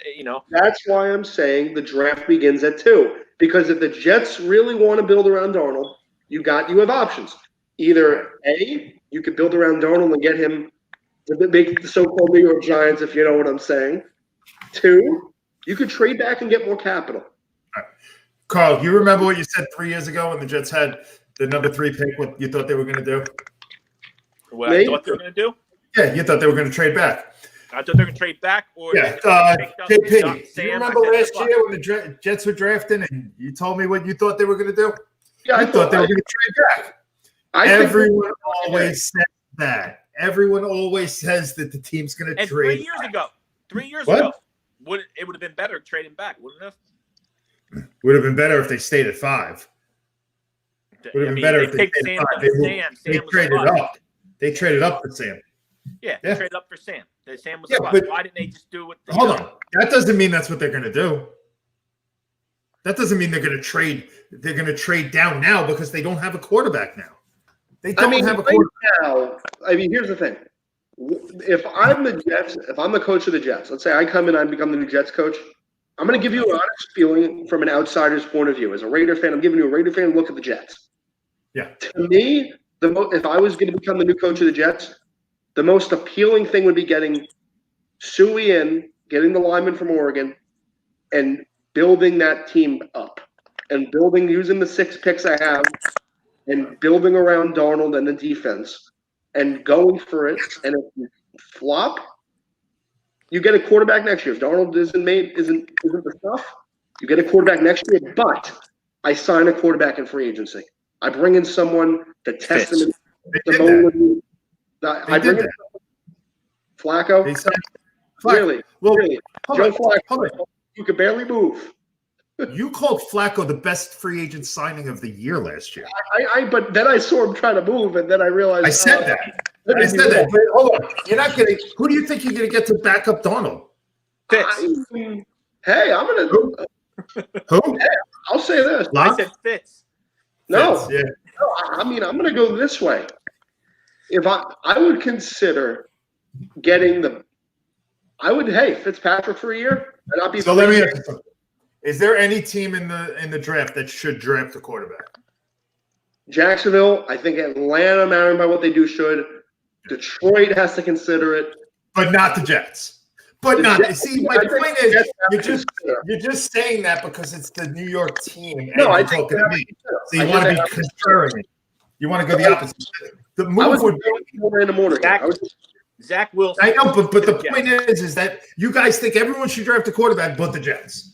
that's why I'm saying the draft begins at 2. Because if the Jets really want to build around Darnold, you have options. Either A, you could build around Darnold and get him to make the so-called New York Giants, if you know what I'm saying. 2, you could trade back and get more capital. Carl, you remember what you said 3 years ago when the Jets had the number 3 pick, what you thought they were going to do? What I thought they were going to do? Yeah, you thought they were going to trade back. I thought they were going to trade back or JP, do you remember last year when the Jets were drafting and you told me what you thought they were going to do? Yeah, I thought they were going to trade back. Everyone always says that. Everyone always says that the team's going to trade. 3 years ago, it would have been better trading back, wouldn't it? Would have been better if they stayed at 5. Would have been better if they stayed at 5. They traded up. They traded up for Sam. Yeah, they traded up for Sam. Sam was why didn't they just do what they Hold on. That doesn't mean that's what they're going to do. That doesn't mean they're going to trade. They're going to trade down now because they don't have a quarterback now. They don't have a quarterback now. I mean, here's the thing. If I'm the Jets, if I'm the coach of the Jets, let's say I come in and I become the new Jets coach, I'm going to give you an honest feeling from an outsider's point of view. As a Raider fan, I'm giving you a Raider fan look at the Jets. Yeah. To me, if I was going to become the new coach of the Jets, the most appealing thing would be getting Suey in, getting the lineman from Oregon, and building that team up. And using the 6 picks I have, and building around Darnold and the defense, and going for it. And if you flop, you get a quarterback next year. If Darnold isn't the stuff, you get a quarterback next year. But I sign a quarterback in free agency. I bring in someone to test him. I bring in Flacco. Really? Really? Joe Flacco. You could barely move. You called Flacco the best free agent signing of the year last year. But then I saw him trying to move, and then I realized. I said that. But hold on. You're not getting. Who do you think you're going to get to back up Darnold? Hey, I'm going to. Who? Hey, I'll say this. I said Fitz. No. Fitz, yeah. No, I mean, I'm going to go this way. If I would consider getting Fitzpatrick for a year, and I'll be. So let me ask you something. Is there any team in the draft that should draft a quarterback? Jacksonville, I think Atlanta, married by what they do, should. Detroit has to consider it, but not the Jets. But not. See, my point is, you're just saying that because it's the New York team. And no, you're talking to me. So you want to be contrarian. You want to go the opposite. The move would be in the morning. Zach Wilson. I know, but the point is that you guys think everyone should draft a quarterback, but the Jets.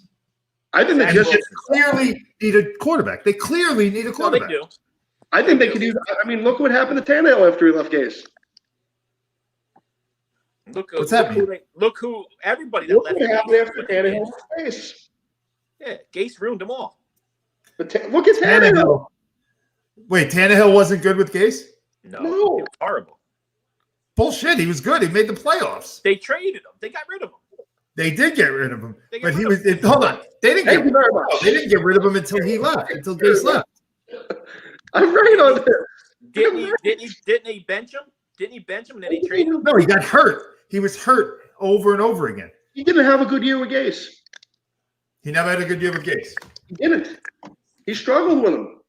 I think the Jets clearly need a quarterback. They clearly need a quarterback. No, they do. I think they could use. I mean, look what happened to Tannehill after he left Gase. What's happening? Look who everybody that look left. What happened after Tannehill left Gase? Yeah, Gase ruined them all. But look at Tannehill. Wait, Tannehill wasn't good with Gase? No, it was horrible. Bullshit. He was good. He made the playoffs. They traded him. They got rid of him. They did get rid of him, but he was. Hold on, they didn't get rid of him until he left. Until Gase left. I'm right on this. Didn't he bench him? Didn't he bench him and then he traded him? No, he got hurt. He was hurt over and over again. He didn't have a good year with Gase. He never had a good year with Gase. He didn't. He struggled with him.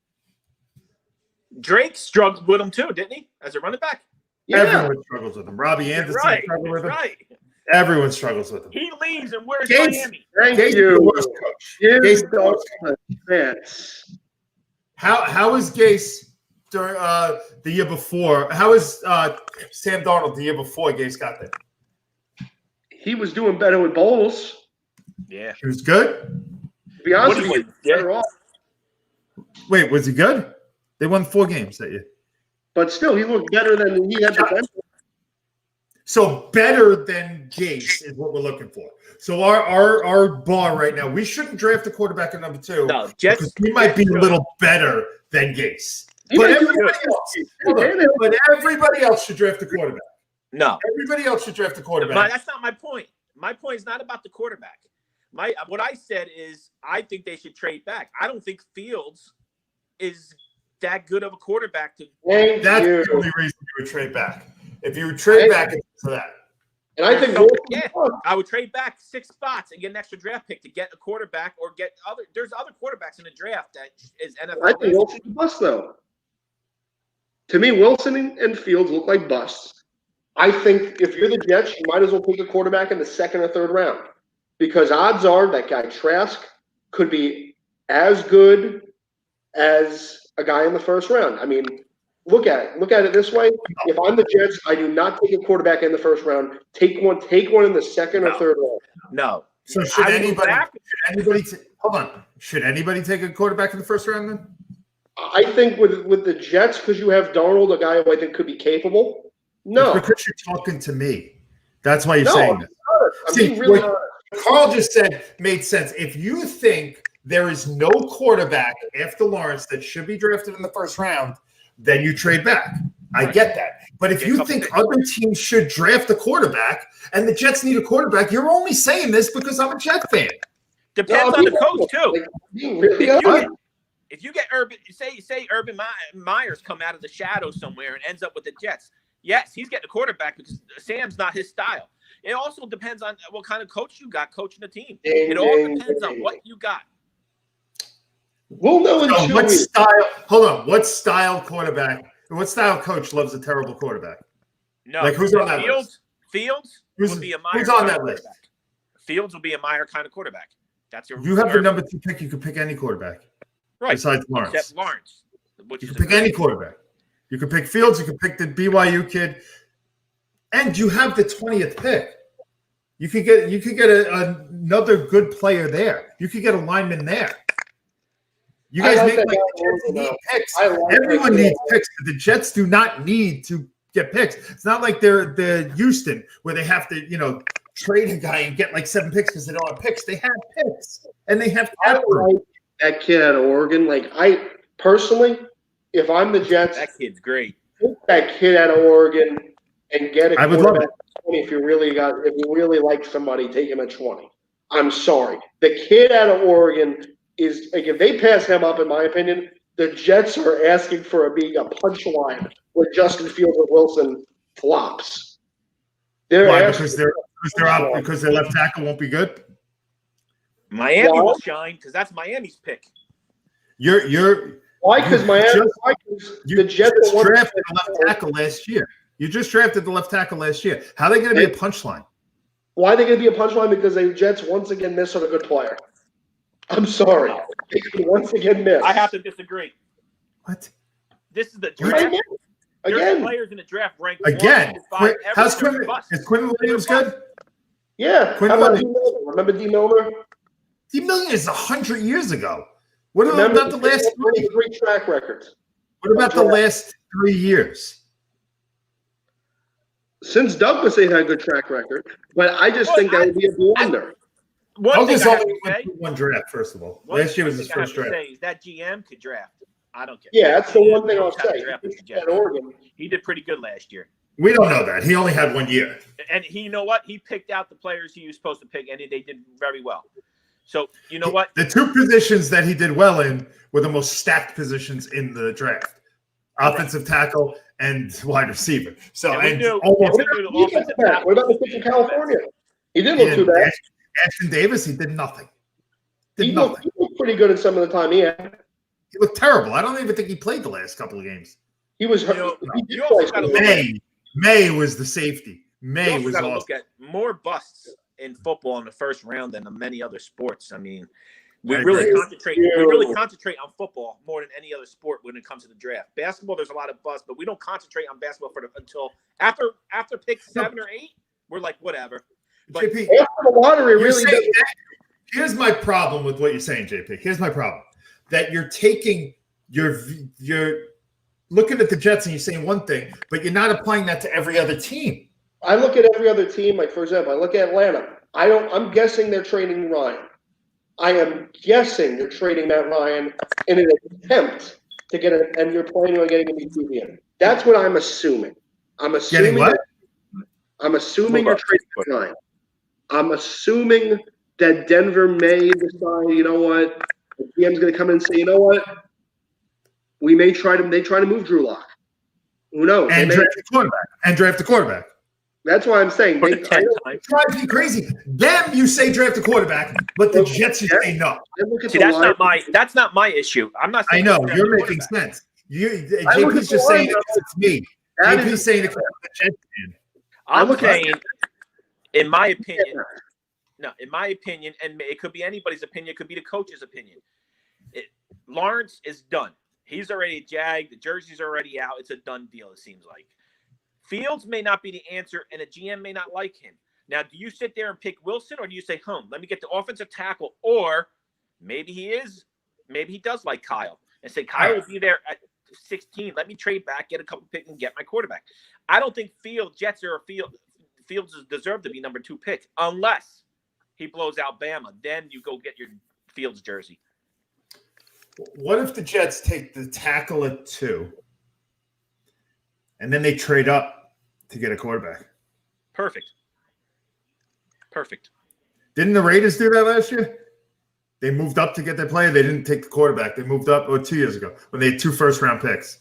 Drake struggled with him too, didn't he? As a running back. Yeah. Everyone struggles with him. Robbie Anderson struggles with him. Right. Everyone struggles with him. He leaves and where's Gase- Miami? Thank Gase is you. the worst coach. You Gase is the don't worst coach. advance. How is Gase during the year before? How is Sam Darnold the year before Gase got there? He was doing better with Bowles. Yeah. He was good. To be honest What with is you, he- better off. Wait, was he good? They won 4 games that year. But still, he looked better than he had potential. So better than Gase is what we're looking for. So our bar right now, we shouldn't draft a quarterback at number 2 No, Jets. because he might be a little better than Gase. He But might do everybody good. else, hold on. But everybody else should draft a quarterback. No. Everybody else should draft a But quarterback. that's not my point. My point is not about the quarterback. What I said is I think they should trade back. I don't think Fields is that good of a quarterback to. Thank That's you. the only reason you would trade back. If you would trade back into that. And I think Yeah. I would trade back 6 spots and get an extra draft pick to get a quarterback or get other. There's other quarterbacks in the draft that is NFL. I think Wilson's a bust, though. To me, Wilson and Fields look like busts. I think if you're the Jets, you might as well take a quarterback in the 2nd or 3rd round because odds are that guy Trask could be as good as a guy in the 1st round. I mean, look at it this way. If I'm the Jets, I do not take a quarterback in the 1st round. Take one in the 2nd or 3rd round. No. So should I would go anybody back. hold on? Should anybody take a quarterback in the 1st round then? I think with the Jets, because you have Darnold, a guy who I think could be capable. No, It's because you're talking to me. That's why you're no, saying I'm that. not. I'm See, being really what honest. Carl just said made sense. If you think there is no quarterback after Lawrence that should be drafted in the 1st round, then you trade back. I get that. But if you think other teams should draft a quarterback and the Jets need a quarterback, you're only saying this because I'm a Jet fan. Depends No, on the I'm coach too. like, being really If you honest. If you get Urban, say Urban Myers come out of the shadows somewhere and ends up with the Jets, yes, he's getting a quarterback because Sam's not his style. It also depends on what kind of coach you got coaching the team. It all depends on what you got. We'll know in So 2 what weeks. style? Hold on. What style quarterback? What style coach loves a terrible quarterback? No, Like, who's on that Fields Who's- would be a Meyer. who's on kind that of list? quarterback. Fields will be a Meyer kind of quarterback. That's your. You have the number 2 pick. You could pick any quarterback right besides Lawrence. except Lawrence, which You is can pick any quarterback. You can pick Fields. You can pick the BYU kid, and you have the 20th pick. You could get another good player there. You could get a lineman there. You guys I like make that like guy the Jets Wilson, need though. picks. I like Everyone that needs guy. picks. But the Jets do not need to get picks. It's not like they're Houston where they have to trade a guy and get like 7 picks because they don't have picks. They have picks and they have I cap room. like that kid out of Oregon. Like I personally, if I'm the Jets, that kid's great. take that kid out of Oregon and get a I would love quarterback at 20. If you really like somebody, take him at 20. I'm sorry. The kid out of Oregon is like if they pass him up, in my opinion, the Jets are asking for being a punchline where Justin Fields or Wilson flops. They're Why? asking Because their left tackle won't be good. Miami Why? will shine because that's Miami's pick. You're why? Because You the Jets just are one- drafted the left tackle last year. You just drafted the left tackle last year. How are they going to be a punchline? Why are they going to be a punchline? Because the Jets once again miss on a good player. I'm sorry. They could once again miss. I have to disagree. What? This is the They draft. miss. There's Again. players in the draft ranked Again? 1 through 5. How's Everyone's Quinn? bust. Is Quinn Williams good? Yeah. Quinn How about Williams. D. Miller? Remember D. Miller? D. Million is 100 years ago. What Remember about the last 3? three track records. What about the last 3 years? Since Douglas, they had a good track record, but I just think that would be a blunder. One thing Douglas I have only to went say, through 1 draft, first of all. one Last year was thing his I have first to draft. say is that GM could draft. I don't care. Yeah, that's the GM one thing I'll knows how to say. draft as a Jet. At Oregon, He did pretty good last year. We don't know that. He only had 1 year. And you know what? He picked out the players he was supposed to pick, and they did very well. So, you know what? The 2 positions that he did well in were the most stacked positions in the draft. Offensive tackle and wide receiver. So, And we and knew- almost we knew the offensive tackle. what about the kid from California? He didn't look too and bad. Ashton Davis, he did nothing. Did nothing. He looked pretty good in some of the time he had. He looked terrible. I don't even think he played the last couple of games. He was hurt. You also got to look at May was the safety. May was got to awesome. look at more busts in football in the first round than in many other sports. I mean, we I really agree. concentrate on football more than any other sport when it comes to the draft. Basketball, there's a lot of busts, but we don't concentrate on basketball until after pick 7 or 8. We're like, whatever. But JP, After the lottery, you're really. saying that- here's my problem with what you're saying, JP. Here's my problem. That you're taking you're looking at the Jets and you're saying one thing, but you're not applying that to every other team. I look at every other team. Like, for example, I look at Atlanta. I'm guessing they're trading Ryan. I am guessing they're trading Matt Ryan in an attempt to get it, and you're planning on getting a new QB. That's what I'm assuming. I'm assuming. Getting what? I'm assuming you're trading Ryan. I'm assuming that Denver may decide, you know what, the GM's going to come in and say, you know what, they try to move Drew Lock. Who knows? And draft a quarterback. That's why I'm saying. for the 10th time. It drives me crazy. Them, you say draft a quarterback, but the Jets, you say no. See, That's not my issue. I'm not I saying know draft you're a making quarterback. sense. I look JP's at just the saying line, it because it's me. That JP's is- saying it because I'm a Jets fan. I'm saying, in my opinion, and it could be anybody's opinion, it could be the coach's opinion. Lawrence is done. He's already a Jag. The jersey's already out. It's a done deal, it seems like. Fields may not be the answer, and a GM may not like him. Now, do you sit there and pick Wilson, or do you say, let me get the offensive tackle, or maybe he does like Kyle, and say, Kyle will be there at 16. Let me trade back, get a couple picks, and get my quarterback. I don't think Fields deserve to be number 2 pick unless he blows out Bama. Then you go get your Fields jersey. What if the Jets take the tackle at 2, and then they trade up to get a quarterback? Perfect. Didn't the Raiders do that last year? They moved up to get their player. They didn't take the quarterback. They moved up 2 years ago when they had 2 first-round picks.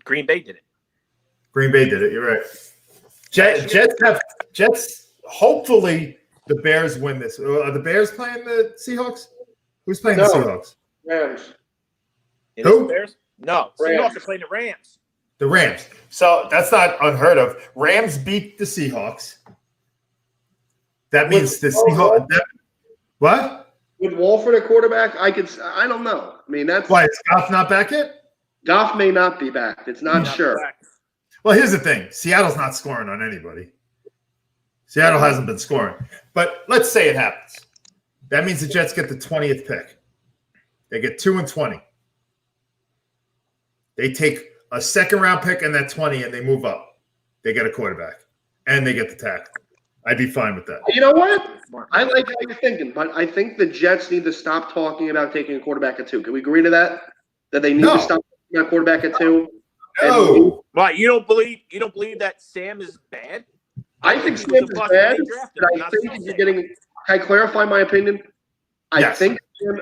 Green Bay did it. Green Bay did it. You're right. Jets. Hopefully, the Bears win this. Are the Bears playing the Seahawks? Who's playing the Seahawks? Rams. It is the Bears? No. Rams. Seahawks are playing the Rams. The Rams. So that's not unheard of. Rams beat the Seahawks. That means the Seahawks. What? With Wolford at quarterback, I don't know. I mean, that's Why is Goff not back yet? Goff may not be back. It's not sure. Back. Well, here's the thing. Seattle's not scoring on anybody. Seattle hasn't been scoring. But let's say it happens. That means the Jets get the 20th pick. They get 2 and 20. They take a second-round pick and that 20, and they move up. They get a quarterback, and they get the tackle. I'd be fine with that. You know what? I like how you're thinking, but I think the Jets need to stop talking about taking a quarterback at 2. Can we agree to that? That they need to stop talking about quarterback at 2? No. Why you don't believe that Sam is bad? I think Sam is bad, but I think you're getting. Can I clarify my opinion? Yes.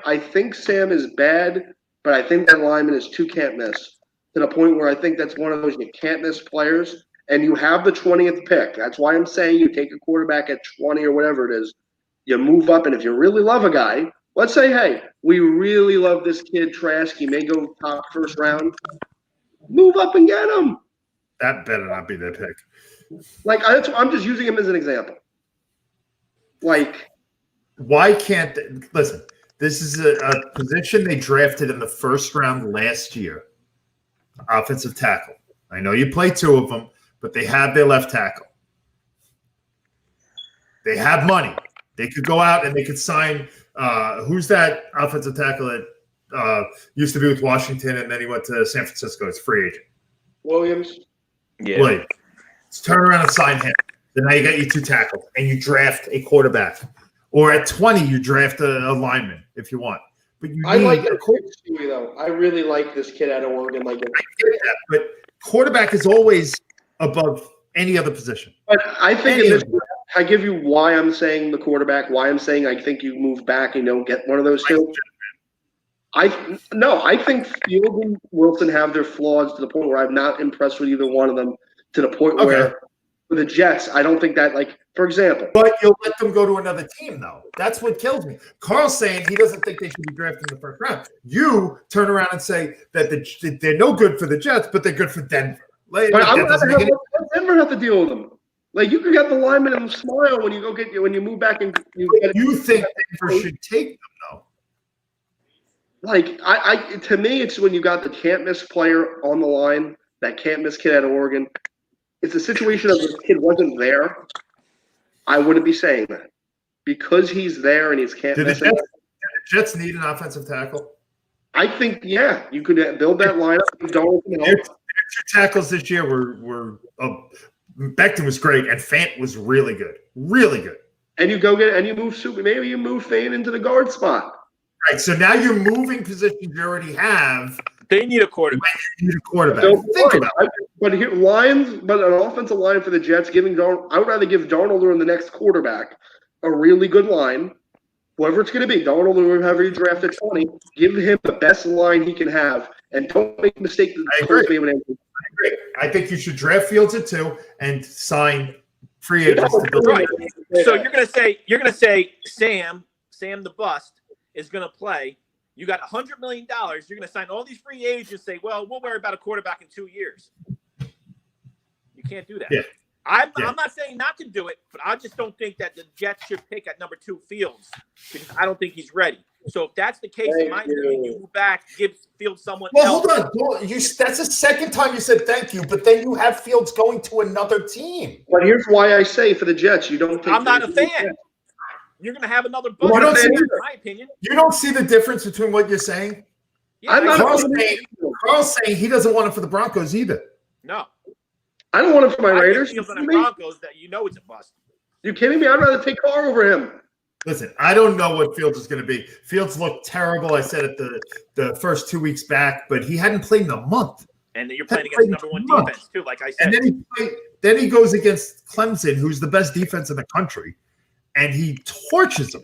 I think Sam is bad, but I think that lineman is too can't miss to the point where I think that's one of those you can't miss players. And you have the 20th pick. That's why I'm saying you take a quarterback at 20 or whatever it is. You move up, and if you really love a guy, let's say, hey, we really love this kid, Trask. He may go top first round. Move up and get him. That better not be their pick. I'm just using him as an example. Why can't they? Listen, this is a position they drafted in the first round last year. Offensive tackle. I know you play 2 of them, but they have their left tackle. They have money. They could go out and they could sign who's that offensive tackle that used to be with Washington and then he went to San Francisco. It's free agent. Williams. Yeah. Williams. Let's turn around and sign him. Then now you got your 2 tackles and you draft a quarterback. Or at 20, you draft a lineman if you want. But I like that kid, Stewie, though. I really like this kid out of Oregon. I get that, but quarterback is always above any other position. But I think I give you why I'm saying the quarterback, why I'm saying I think you move back and don't get one of those 2. I think Fields and Wilson have their flaws to the point where I'm not impressed with either one of them to the point where for the Jets, I don't think that For example. But you'll let them go to another team, though. That's what kills me. Carl's saying he doesn't think they should be drafted in the first round. You turn around and say that they're no good for the Jets, but they're good for Denver. Like, But I'm that not doesn't make any- Denver have to deal with them. Like you can get the lineman and smile when you move back and You think Denver should take them, though? like I to me it's when you got the can't miss player on the line, that can't miss kid out of Oregon. It's a situation of this kid wasn't there. I wouldn't be saying that because he's there and he's can't Do the miss. It, Jets need an offensive tackle? I think you could build that lineup. Their two tackles this year were Becton was great and Fant was really good, And you maybe you move Fane into the guard spot. Right. So now you're moving positions you already have. They need a quarterback. You need a quarterback. Don't Think worry. about it. But an offensive line for the Jets, I would rather give Darnold or the next quarterback a really good line. Whoever it's going to be, Darnold or whoever you draft at 20, give him the best line he can have, and don't make a mistake. I agree. I think you should draft Fields at 2 and sign free agents to build. Right. So you're gonna say Sam the bust is gonna play. You got $100 million. You're gonna sign all these free agents. Say, well, we'll worry about a quarterback in 2 years. You can't do that. Yeah. I'm not saying not to do it, but I just don't think that the Jets should pick at number 2 Fields because I don't think he's ready. So if that's the case, in my opinion, you move back, give Fields someone else. Hold on. That's the second time you said thank you, but then you have Fields going to another team. But here's why I say for the Jets, you don't think I'm not a fan. You're going to have another bust, in my opinion. You don't see the difference between what you're saying? Yeah, Carl's saying he doesn't want it for the Broncos either. No. I don't want him for my Raiders. Fields on the Broncos that it's a bust. You kidding me? I'd rather take Carr over him. Listen, I don't know what Fields is going to be. Fields looked terrible. I said it the first 2 weeks back, but he hadn't played in a month. And you're playing against the number 1 defense too, like I said. And then he goes against Clemson, who's the best defense in the country, and he torches them.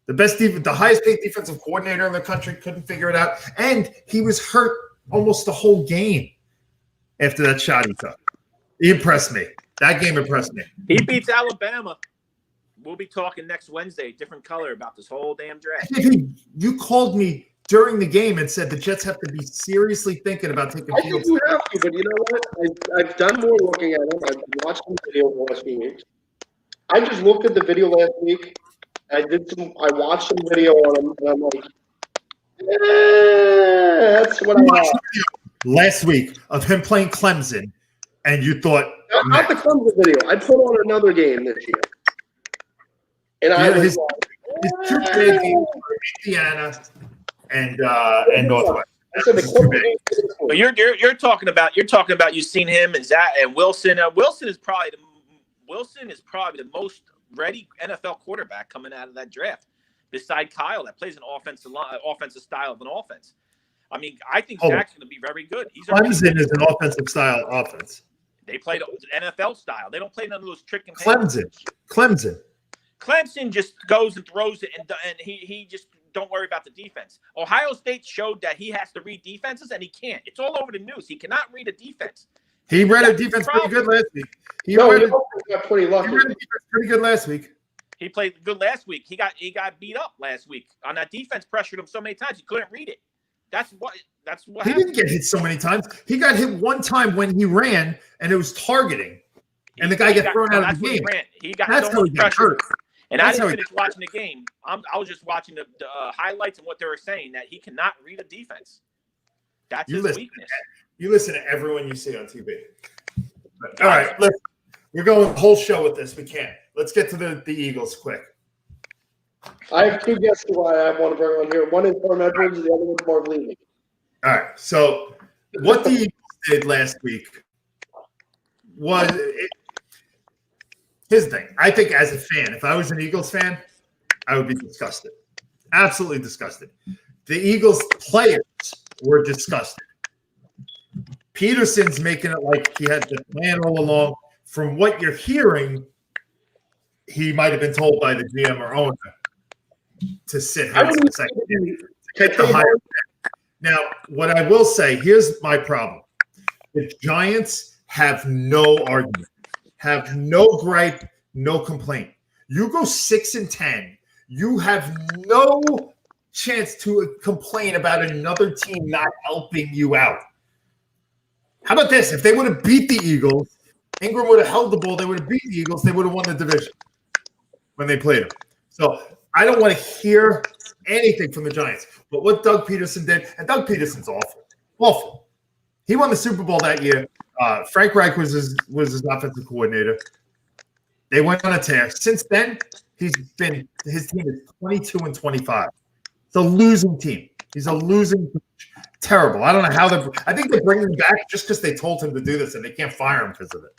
The highest paid defensive coordinator in the country couldn't figure it out, and he was hurt almost the whole game after that shot he took. He impressed me. That game impressed me. He beats Alabama. We'll be talking next Wednesday, different color, about this whole damn draft. You called me during the game and said the Jets have to be seriously thinking about taking I think Fields. you have to, but you know what? I've done more looking at him. I've watched some videos the last few weeks. I just looked at the video last week. I watched some video on him, and I'm like, that's what I have. Last week of him playing Clemson, and you thought not the Clemson video. I put on another game this year, and I was his 2 big games were Indiana and Northwest. I said the Clemson game. But you're talking about you've seen him and Zach and Wilson. Wilson is probably the most ready NFL quarterback coming out of that draft, beside Kyle that plays an offensive style of an offense. I mean, I think Zach's going to be very good. Clemson is an offensive style offense. They play NFL style. They don't play none of those trick and Clemson just goes and throws it, and he just don't worry about the defense. Ohio State showed that he has to read defenses, and he can't. It's all over the news. He cannot read a defense. He read a defense pretty good last week. He got pretty lucky. He read a defense pretty good last week. He played good last week. He got beat up last week on that defense. Pressured him so many times he couldn't read it. That's what He didn't get hit so many times. He got hit one time when he ran, and it was targeting, and the guy got thrown out of the game. He got That's how he got hurt. And I didn't finish watching the game. I was just watching the highlights and what they were saying, that he cannot read a defense. That's his weakness. You listen to everyone you see on TV. But, all right, we're going the whole show with this. We can't. Let's get to the Eagles quick. I have 2 guests who I want to bring on here. One is Herm Edwards, the other one's Marv Levy. All right. So what the Eagles did last week was here's the thing. I think as a fan, if I was an Eagles fan, I would be disgusted. Absolutely disgusted. The Eagles players were disgusted. Peterson's making it like he had the plan all along. From what you're hearing, he might have been told by the GM or owner to sit here for a second. Now, what I will say, here's my problem. The Giants have no argument. have no gripe, no complaint. You go 6-10, you have no chance to complain about another team not helping you out. How about this? If they would have beat the Eagles, Ingram would have held the ball, they would have beat the Eagles, they would have won the division when they played them. So I don't want to hear anything from the Giants. But what Doug Peterson did, and Doug Peterson's awful. He won the Super Bowl that year. Frank Reich was his offensive coordinator. They went on a tear. Since then, his team is 22-25. It's a losing team. He's a losing coach. Terrible. I don't know how I think they're bringing him back just because they told him to do this, and they can't fire him because of it.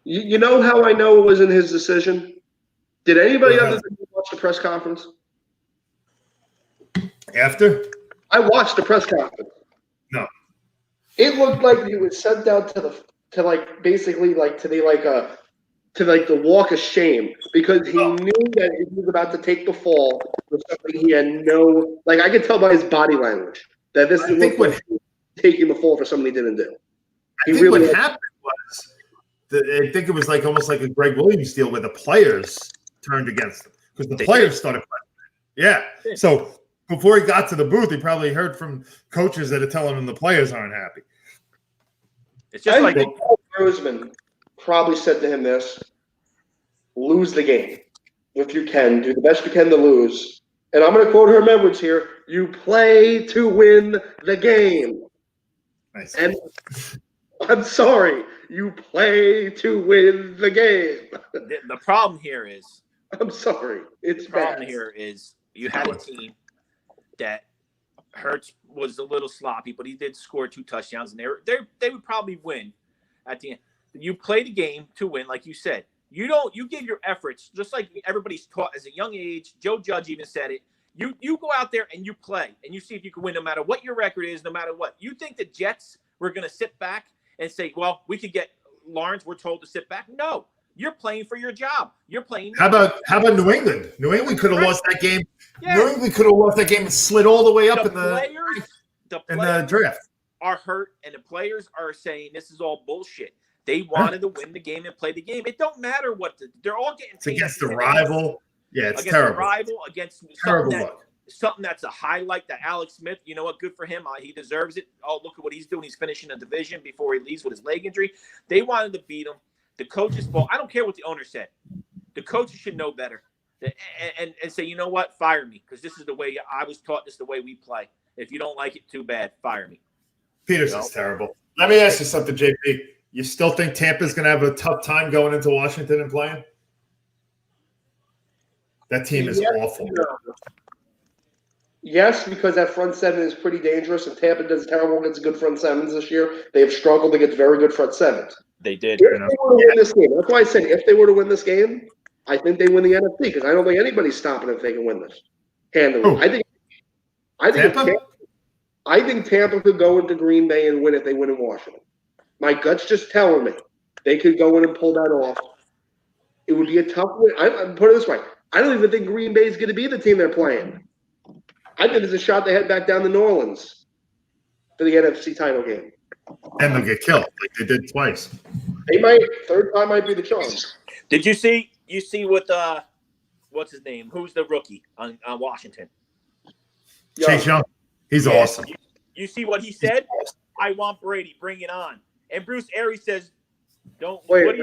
You know how I know it wasn't his decision? Did anybody other than you watch the press conference? After? I watched the press conference. No. It looked like he was sent down to the walk of shame because he knew that if he was about to take the fall for something he had no, like I could tell by his body language that this is taking the fall for something he didn't do. What happened was, I think it was almost like a Greg Williams deal where the players turned against him because the players started playing. Yeah. So before he got to the booth, he probably heard from coaches that are telling him the players aren't happy. It's just like Paul Roseman probably said to him this: lose the game if you can. Do the best you can to lose. And I'm going to quote her words here: "You play to win the game." Nice. And I'm sorry, you play to win the game. The problem here is. I'm sorry, it's the problem bad. here is you had a team that Hurts was a little sloppy, but he did score 2 touchdowns, and they would probably win at the end. You play the game to win, like you said. You give your efforts, just like everybody's taught as a young age. Joe Judge even said it. You go out there and you play, and you see if you can win no matter what your record is, no matter what. You think the Jets were going to sit back and say, well, we could get Lawrence, we're told to sit back? No. You're playing for your job. You're playing. How about New England? New England could have lost that game. Yeah. New England could have lost that game and slid all the way up in the draft. Are hurt, and the players are saying this is all bullshit. They wanted to win the game and play the game. It don't matter they're all getting paid. It's against the rival. Yeah, it's terrible. The rival, against something that's a highlight that Alex Smith, you know what, good for him. He deserves it. Oh, look at what he's doing. He's finishing a division before he leaves with his leg injury. They wanted to beat him. The coach's fault. I don't care what the owner said. The coaches should know better and say, you know what, fire me because this is the way I was taught. This is the way we play. If you don't like it, too bad. Fire me. Peterson's terrible. Let me ask you something, JP. You still think Tampa's going to have a tough time going into Washington and playing? That team is awful. Yes, because that front seven is pretty dangerous, and Tampa does terrible against good front sevens this year. They have struggled against very good front sevens. They did. If they were to win this game, that's why I said if they were to win this game, I think they win the NFC because I don't think anybody's stopping if they can win this handily. Oh. I think Tampa could go into Green Bay and win if they win in Washington. My gut's just telling me they could go in and pull that off. It would be a tough win. I put it this way: I don't even think Green Bay is going to be the team they're playing. I think there's a shot they head back down to New Orleans for the NFC title game. And they'll get killed like they did twice. They might. Third time might be the charm. Did you see with what's his name? Who's the rookie on Washington? Chase Young. He's awesome. You see what he said? I want Brady. Bring it on. And Bruce Arians says, "Don't wait."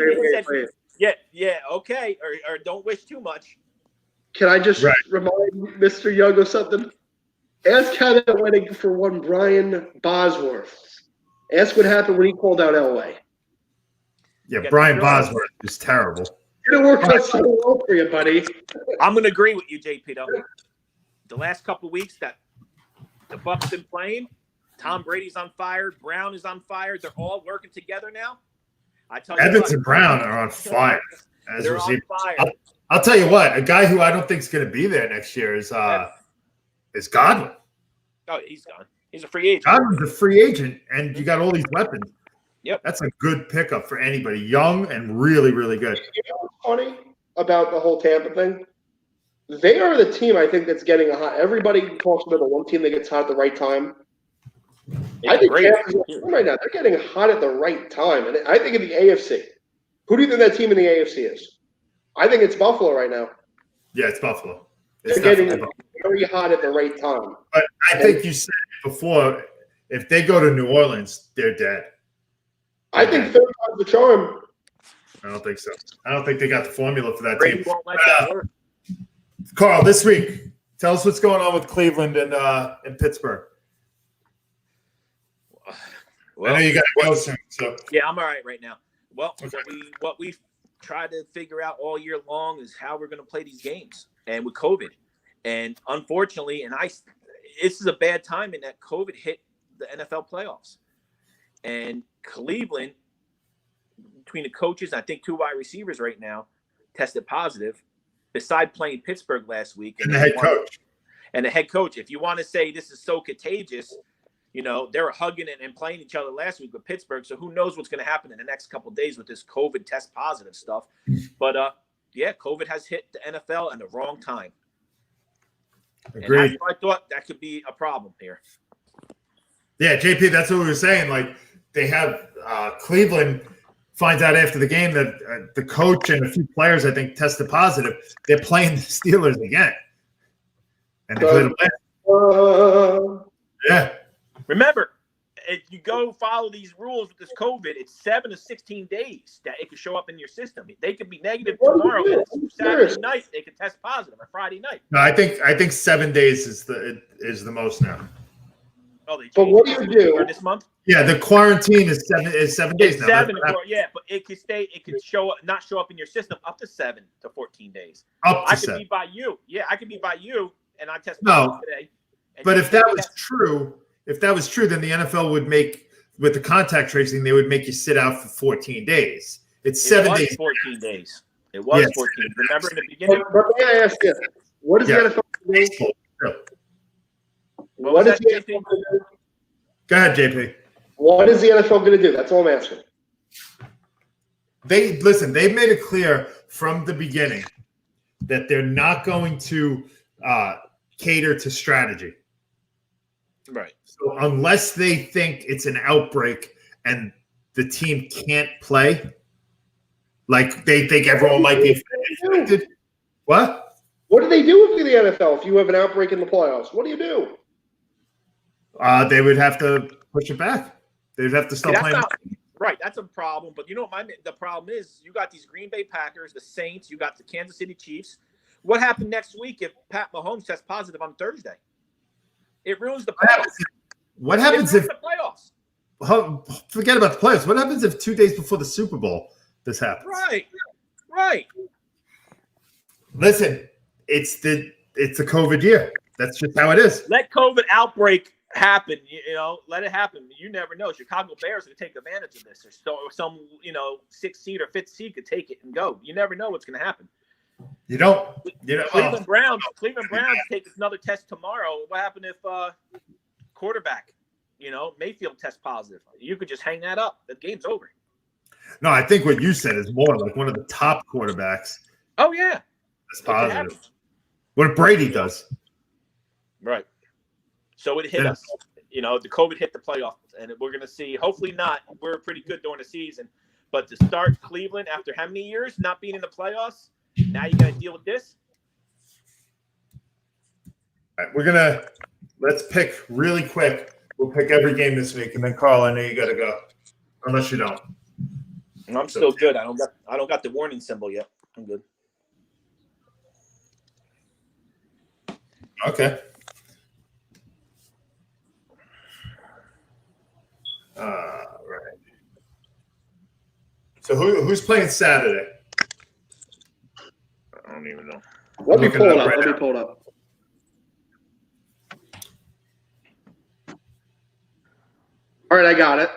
Yeah. Okay. Or don't wish too much. Can I just remind Mr. Young of something? Ask how that went for one Brian Bosworth. Ask what happened when he called out Elway. Yeah, Brian Bosworth is terrible. It didn't work out so well for you, buddy. I'm going to agree with you, JP. The last couple of weeks that the Bucs been playing, Tom Brady's on fire. Brown is on fire. They're all working together now. I tell you, Evans and Brown are on fire. They're on fire. I'll tell you what. A guy who I don't think is going to be there next year is Godwin. Oh, he's gone. He's a free agent. Godwin's a free agent, and you got all these weapons. Yep. That's a good pickup for anybody. Young and really, really good. You know what's funny about the whole Tampa thing? They are the team I think that's getting a hot. Everybody talks about the one team that gets hot at the right time. I think Tampa's right now. They're getting hot at the right time. And I think in the AFC, Who do you think that team in the AFC is? I think it's Buffalo right now. Yeah, it's Buffalo. It's They're getting definitely Buffalo. very hot at the right time. But I think you said it before, if they go to New Orleans, they're dead. I think third time's the charm. I don't think so. I don't think they got the formula for that Brady team. won't let that work. Carl, this week, tell us what's going on with Cleveland and Pittsburgh. I know you got to go soon. So Yeah, I'm all right now. Well, Okay. what we tried to figure out all year long is how we're going to play these games, and with COVID, and unfortunately, this is a bad timing that COVID hit the NFL playoffs, and Cleveland, between the coaches, I think 2 wide receivers right now tested positive, beside playing Pittsburgh last week, and the head coach. And the head coach. If you want to say this is so contagious. They were hugging it and playing each other last week with Pittsburgh. So who knows what's going to happen in the next couple of days with this COVID test positive stuff. But, COVID has hit the NFL at the wrong time. Agreed. And that's why I thought that could be a problem here. Yeah, JP, that's what we were saying. Like, they have Cleveland finds out after the game that the coach and a few players, I think, tested positive. They're playing the Steelers again. And they played them. Yeah. Remember, if you go follow these rules with this COVID, it's 7 to 16 days that it could show up in your system. They could be negative tomorrow, and Saturday night they could test positive, or Friday night. No, I think 7 days is the most now. Oh, they But what do you do? for this month? Yeah, the quarantine is 7 days It's now. 7, That's yeah, but it could stay. It could not show up in your system up to 7 to 14 days. up to I could 7. be by you. Yeah, I could be by you, and I test No, positive today. But if that was true, then the NFL would make, with the contact tracing, they would make you sit out for 14 days. It's 7 days. 14 days. It was Yes. 14. Remember in the beginning? But may I ask you, what is Yeah. the NFL going to do? What What was is that, the JP? NFL going to do? Go ahead, JP. What is the NFL going to do? That's all I'm asking. They've made it clear from the beginning that they're not going to cater to strategy. Right. So unless they think it's an outbreak and the team can't play, like they think everyone might be infected. What? What do they do if you're the NFL if you have an outbreak in the playoffs? What do you do? They would have to push it back. They'd have to stop That's playing. not- Right, that's a problem. But you know what the problem is? You got these Green Bay Packers, the Saints, you got the Kansas City Chiefs. What happened next week if Pat Mahomes tests positive on Thursday? It ruins the playoffs. What happens if the playoffs? forget about the playoffs? What happens if 2 days before the Super Bowl this happens? Right. Listen, it's the COVID year. That's just how it is. Let COVID outbreak happen. Let it happen. You never know. Chicago Bears could take advantage of this, or some 6th seed or 5th seed could take it and go. You never know what's going to happen. You don't. Cleveland Browns take another test tomorrow. What happened if quarterback, Mayfield tests positive? You could just hang that up. The game's over. No, I think what you said is more like one of the top quarterbacks Oh yeah, is positive. What Brady does. right. So it hit Yeah. us. The COVID hit the playoffs, and we're going to see. Hopefully not. We're pretty good during the season, but to start Cleveland after how many years not being in the playoffs, now you got to deal with this. All right, let's pick really quick. We'll pick every game this week, and then Carl, I know you got to go, unless you don't. I'm still good. I don't got the warning symbol yet. I'm good. Okay. Right. So who's playing Saturday? I don't even know. Let me Looking pull it it up up. right Let me now. pull it up. All right, I got it.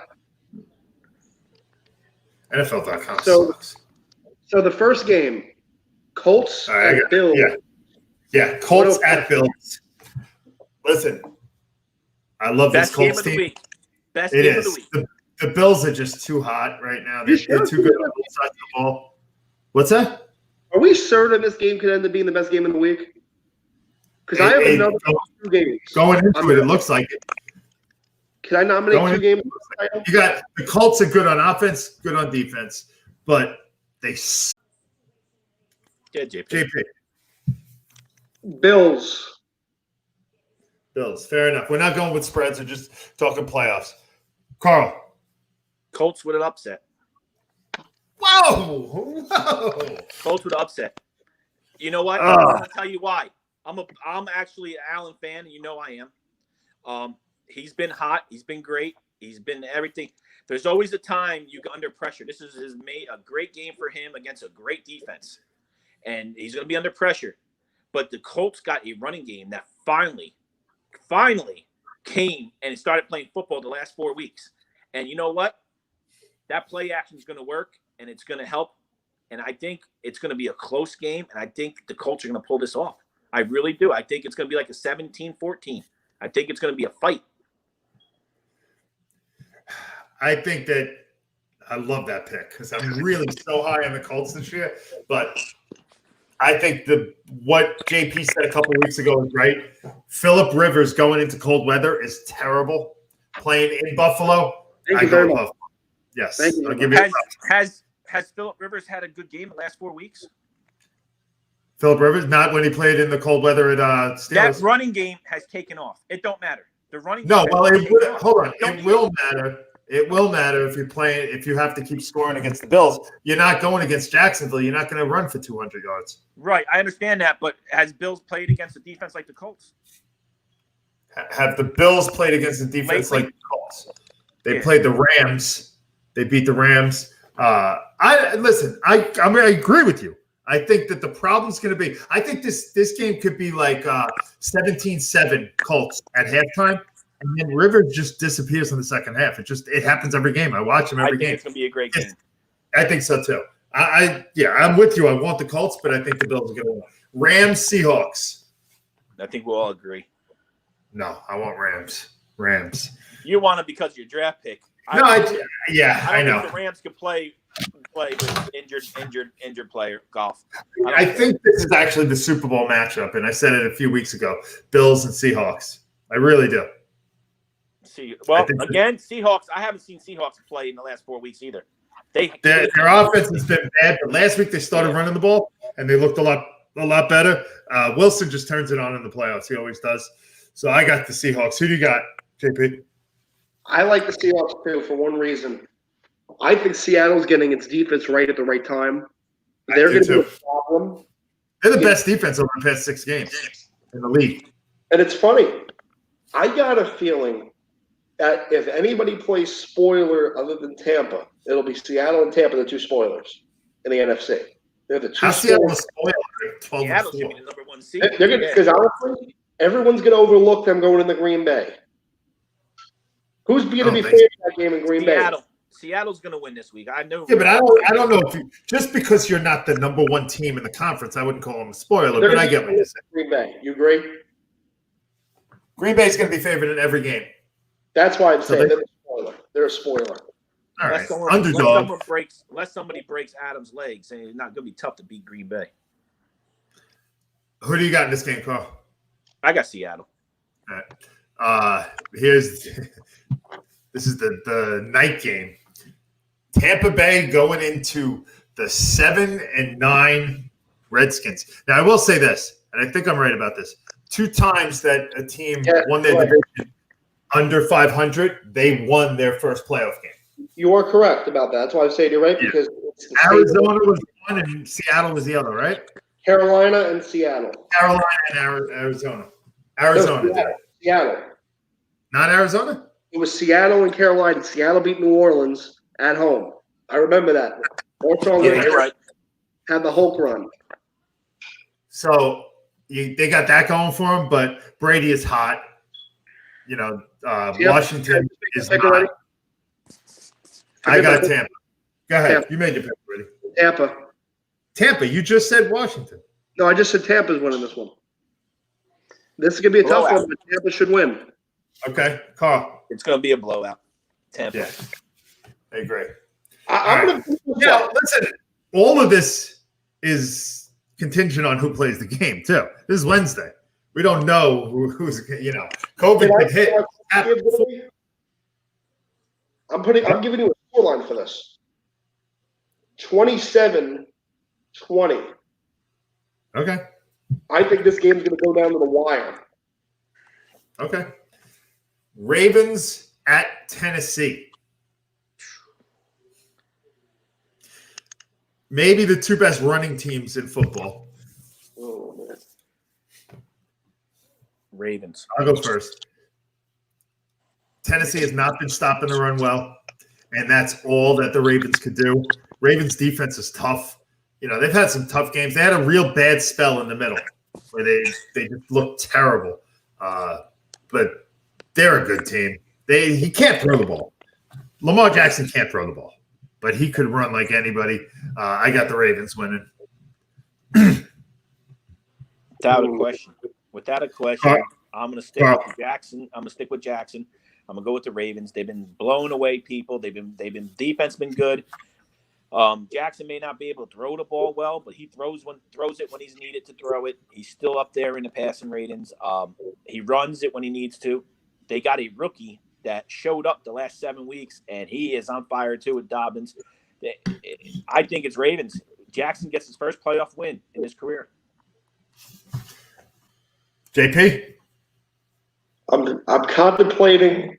NFL.com So- sucks. So the first game, Colts All right, I and got it. Bills. Yeah, Colts at Bills. Listen, I love this Best game Colts of the team. week. Best It game of the is. week. The Bills are just too hot right now. You They're sure? too good on both sides of the ball. What's that? Are we certain this game could end up being the best game of the week? Because I have Hey, another 2 games. Going into it looks like it. Can I nominate Going 2 games? You got the Colts are good on offense, good on defense, but They Yeah, JP. JP. Bills. Bills. Fair enough. We're not going with spreads. We're just talking playoffs. Carl. Colts with an upset. Whoa! Colts with an upset. You know what? Ah. I'm going to tell you why. I'm actually an Allen fan, and you know I am. He's been hot. He's been great. He's been everything. There's always a time you get under pressure. This is a great game for him against a great defense, and he's going to be under pressure. But the Colts got a running game that finally came and started playing football the last 4 weeks. And you know what? That play action is going to work, and it's going to help. And I think it's going to be a close game, and I think the Colts are going to pull this off. I really do. I think it's going to be like a 17-14. I think it's going to be a fight. I think that I love that pick because I'm really so high on the Colts this year. But I think what JP said a couple of weeks ago is right. Phillip Rivers going into cold weather is terrible. Playing in Buffalo, Thank you very much. Buffalo. Yes, Thank you. I'll give you. Has Phillip Rivers had a good game the last 4 weeks? Phillip Rivers, not when he played in the cold weather at Steelers. That running game has taken off. It don't matter. The running No, game well, has taken off. hold on. Don't It will matter. It will matter if you're playing. If you have to keep scoring against the Bills, you're not going against Jacksonville. You're not going to run for 200 yards. Right, I understand that, but has Bills played against a defense like the Colts? Have the Bills played against the defense Lately? like the Colts? They Yeah. played the Rams. They beat the Rams. I agree with you. I think that the problem's going to be. I think this game could be like 17-7 Colts at halftime. And then Rivers just disappears in the second half. It happens every game. I watch him I every think game. it's going to be a great game. I think so too. I'm with you. I want the Colts, but I think the Bills are going to win. Rams, Seahawks. I think we'll all agree. No, I want Rams. Rams. You want it because of your draft pick. I don't know. think the Rams can play with injured player golf. I think this is actually the Super Bowl matchup, and I said it a few weeks ago. Bills and Seahawks. I really do. Seahawks. I haven't seen Seahawks play in the last 4 weeks either. Their offense has been bad, but last week they started running the ball, and they looked a lot better. Wilson just turns it on in the playoffs. He always does. So I got the Seahawks. Who do you got, JP? I like the Seahawks too for one reason. I think Seattle's getting its defense right at the right time. They're going to be a problem. They're the best defense over the past 6 games in the league. And it's funny. I got a feeling that if anybody plays spoiler other than Tampa, it'll be Seattle and Tampa, the two spoilers in the NFC. They're the two How's Seattle spoilers. spoiled? Seattle's going to be the number 1 seed. They're going because honestly, everyone's going to overlook them going into Green Bay. Who's going to be favored that game in Green Bay? Seattle's going to win this week. I know. Yeah, but I don't know if just because you're not the number 1 team in the conference, I wouldn't call them a spoiler. But I get what you're saying. Green Bay, you agree? Green Bay's going to be favored in every game. That's why I'm saying they're a spoiler. They're a spoiler. All right, underdog. Unless somebody breaks Adams' leg, saying it's not going to be tough to beat Green Bay. Who do you got in this game, Carl? I got Seattle. All right. This is the night game. Tampa Bay going into the 7-9 Redskins. Now I will say this, and I think I'm right about this. 2 times that a team won their division under 500, they won their first playoff game. You are correct about that. That's why I say you're right, because it's the Arizona was one and Seattle was the other, right? Carolina and Seattle. Carolina and Arizona. Arizona. No, Seattle. Not Arizona? It was Seattle and Carolina. Seattle beat New Orleans at home. I remember that. You're right. Had the Hulk run. So they got that going for them, but Brady is hot. Washington is not. I got Tampa. Go ahead. Tampa. You made your pick already. Tampa. You just said Washington. No, I just said Tampa's winning this one. This is going to be a tough one, but Tampa should win. Okay. Carl. It's going to be a blowout. Tampa. Yeah. I agree. Listen. All of this is contingent on who plays the game, too. This is Wednesday. We don't know who's, COVID could hit. I'm giving you a scoreline for this. 27-20. Okay. I think this game's going to go down to the wire. Okay. Ravens at Tennessee. Maybe the two best running teams in football. Oh, man. Ravens. I'll go first. Tennessee has not been stopping the run well, and that's all that the Ravens could do. Ravens defense is tough. You know, they've had some tough games. They had a real bad spell in the middle where they just looked terrible. But they're a good team. He can't throw the ball. Lamar Jackson can't throw the ball, but he could run like anybody. I got the Ravens winning. Without a question. I'm going to stick with Jackson. I'm going to stick with Jackson. I'm going to go with the Ravens. They've been blowing away people. Defense been good. Jackson may not be able to throw the ball well, but he throws it when he's needed to throw it. He's still up there in the passing ratings. He runs it when he needs to. They got a rookie that showed up the last 7 weeks, and he is on fire too with Dobbins. I think it's Ravens. Jackson gets his first playoff win in his career. JP? I'm contemplating,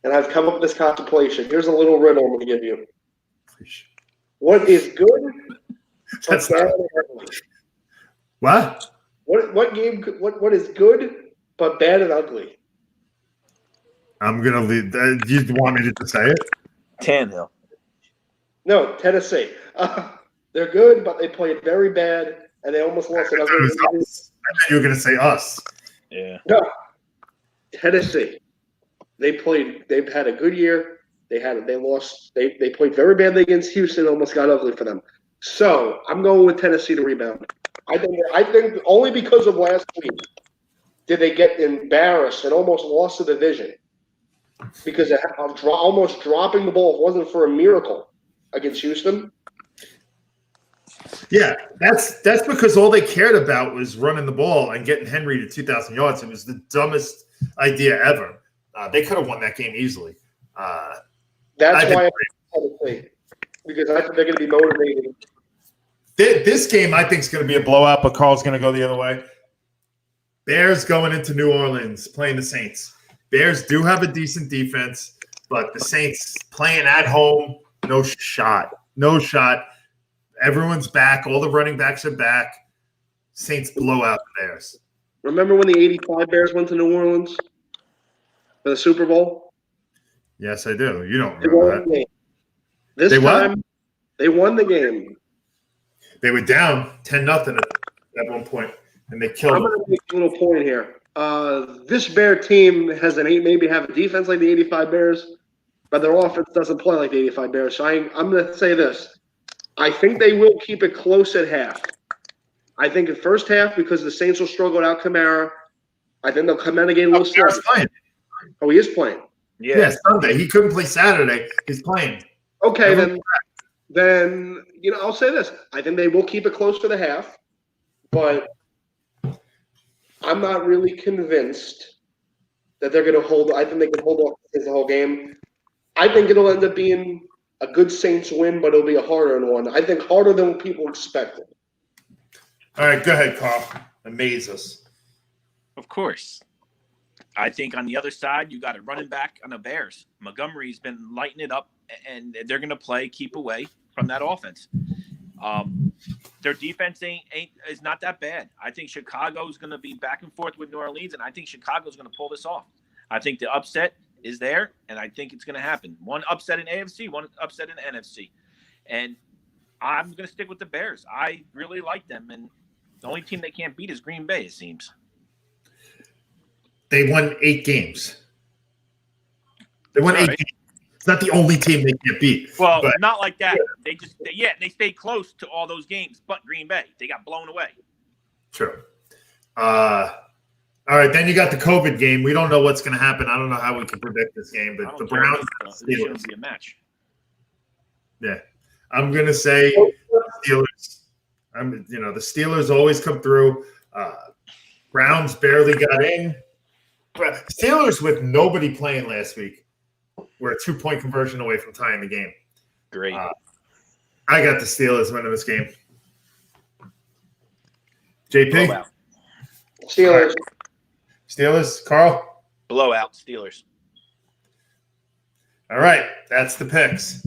and I've come up with this contemplation. Here's a little riddle I'm going to give you. What is good? That's but bad not, and ugly? what? What is good but bad and ugly? I'm going to leave. You want me to just say it? Tannehill. No, Tennessee. They're good, but they played very bad, and they almost lost I another. thought you were going to say us. Yeah. No, Tennessee. They've had a good year. They played very badly against Houston, almost got ugly for them. So I'm going with Tennessee to rebound. I think only because of last week did they get embarrassed and almost lost the division because of almost dropping the ball. If it wasn't for a miracle against Houston. Yeah, that's because all they cared about was running the ball and getting Henry to 2,000 yards. It was the dumbest idea ever. They could have won that game easily. That's why I'm Tennessee, because I think they're going to be motivated. This game, I think, is going to be a blowout, but Carl's going to go the other way. Bears going into New Orleans, playing the Saints. Bears do have a decent defense, but the Saints playing at home, no shot. No shot. Everyone's back. All the running backs are back. Saints blow out the Bears. Remember when the 85 Bears went to New Orleans for the Super Bowl? Yes, I do. You don't They remember won that. the game. This They what? time, they won the game. They were down 10-0 at one point, and they killed I'm them. going to make a little point here. This Bear team has maybe have a defense like the 85 Bears, but their offense doesn't play like the 85 Bears. So I'm going to say this. I think they will keep it close at half. I think in first half, because the Saints will struggle without Kamara, I think they'll come in again a little slow. Playing. Oh, he is playing. Yeah, Sunday. He couldn't play Saturday. He's playing. Okay, then I'll say this. I think they will keep it close to the half, but I'm not really convinced that they're going to hold. I think they can hold off the whole game. I think it'll end up being a good Saints win, but it'll be a harder one. I think harder than what people expected. All right, go ahead, Carl. Amaze us. Of course. I think on the other side, you got a running back on the Bears. Montgomery's been lighting it up, and they're going to keep away from that offense. Their defense is not that bad. I think Chicago's going to be back and forth with New Orleans, and I think Chicago's going to pull this off. I think the upset is there, and I think it's going to happen. One upset in AFC, one upset in NFC. And I'm going to stick with the Bears. I really like them, and the only team they can't beat is Green Bay, it seems. They won 8 games. They won 8 games. It's not the only team they can't beat. Well, not like that. They stayed close to all those games, but Green Bay, they got blown away. True. All right, then you got the COVID game. We don't know what's going to happen. I don't know how we can predict this game, but the Browns. It shouldn't be a match. Yeah, I'm going to say Steelers. The Steelers always come through. Browns barely got in. Steelers with nobody playing last week were a 2-point conversion away from tying the game. Great. I got the Steelers winning this game. JP? Blowout. Steelers. Steelers? Carl? Blowout. Steelers. All right. That's the picks.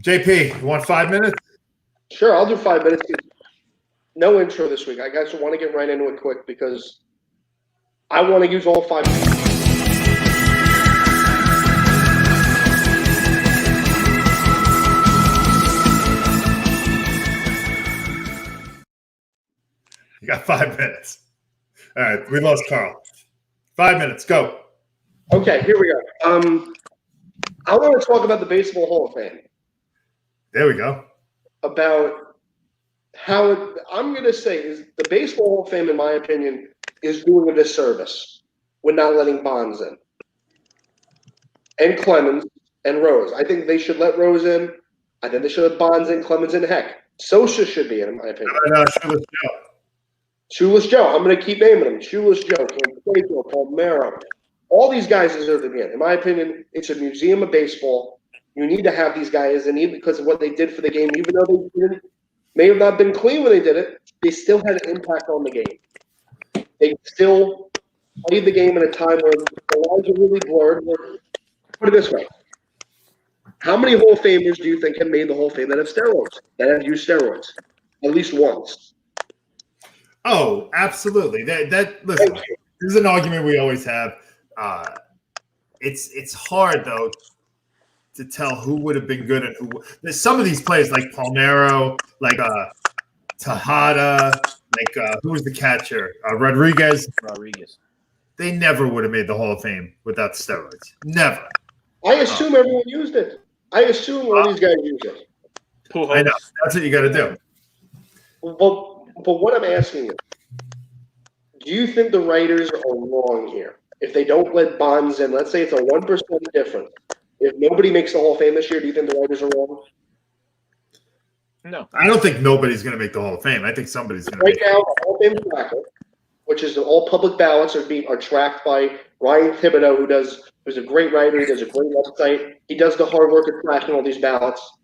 JP, you want 5 minutes? Sure, I'll do 5 minutes. No intro this week. I guys want to get right into it quick because I want to use all 5 minutes. You got 5 minutes. All right. We lost Carl. 5 minutes. Go. Okay, here we go. I want to talk about the Baseball Hall of Fame. There we go. About how I'm going to say is the Baseball Hall of Fame, in my opinion, is doing a disservice with not letting Bonds in. And Clemens and Rose. I think they should let Rose in. I think they should let Bonds in, Clemens in. Heck, Sosa should be in my opinion. Shoeless Joe. Shoeless Joe. I'm going to keep naming them. Shoeless Joe, Canseco, Palmeiro. All these guys deserve to be in. In my opinion, it's a museum of baseball. You need to have these guys in, even because of what they did for the game. Even though they may have not been clean when they did it, they still had an impact on the game. They still played the game in a time where the lines are really blurred. Put it this way. How many Hall of Famers do you think have made the Hall of Fame that have steroids, that have used steroids? At least once. Oh, absolutely. That listen, this is an argument we always have. It's hard though to tell who would have been good and who. There's some of these players like Palmeiro, like Tejada, like who was the catcher? Rodriguez. They never would have made the Hall of Fame without steroids. Never. I assume everyone used it. I assume all these guys use it. I know. That's what you got to do. But what I'm asking is, do you think the writers are wrong here? If they don't let Bonds in, let's say it's a 1% difference. If nobody makes the Hall of Fame this year, do you think the writers are wrong? No. I don't think nobody's going to make the Hall of Fame. I think somebody's going to Right make now, the Hall of Fame tracker, which is all public ballots are tracked by Ryan Thibodeau, who's a great writer. He does a great website. He does the hard work of tracking all these ballots.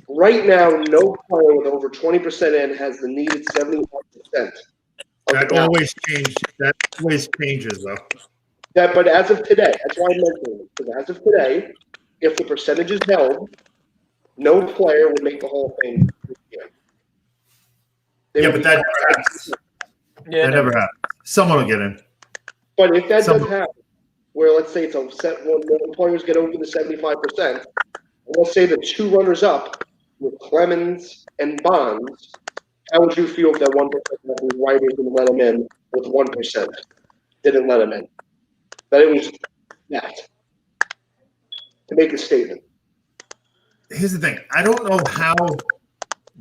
Right now, no player with over 20% in has the needed 75%. That always changes. That always changes, though. But as of today, that's why I'm mentioning it. Because as of today, if the percentage is held, no player would make the Hall of Fame this year. But that never happens. Yeah, That never happens. Someone will get in. But if that does happen, where let's say it's a set one, players get over the 75%, let's say the two runners up with Clemens and Bonds, how would you feel if that 1% of the writers didn't let him in with 1% didn't let him in? That it was that to make a statement. Here's the thing. I don't know how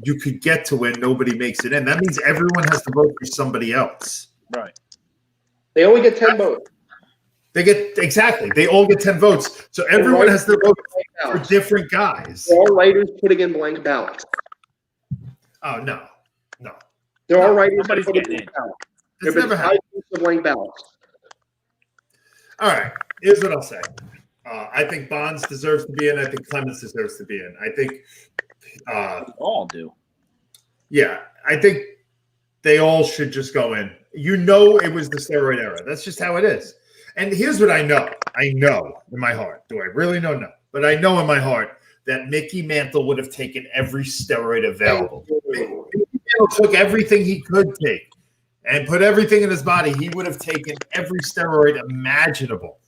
you could get to where nobody makes it in. That means everyone has to vote for somebody else. Right. They only get 10 votes. They all get 10 votes. So everyone has to vote for different guys. There are writers putting in blank ballots. Oh, no. There are writers Nobody's putting getting in in. ballots. It's There never have happened. been blank ballots. All right. Here's what I'll say. I think Bonds deserves to be in. I think Clemens deserves to be in. I think All do. yeah, I think they all should just go in. You know it was the steroid era. That's just how it is. And here's what I know. I know in my heart. Do I really know? No. But I know in my heart that Mickey Mantle would have taken every steroid available. Mickey Mantle took everything he could take and put everything in his body. He would have taken every steroid imaginable.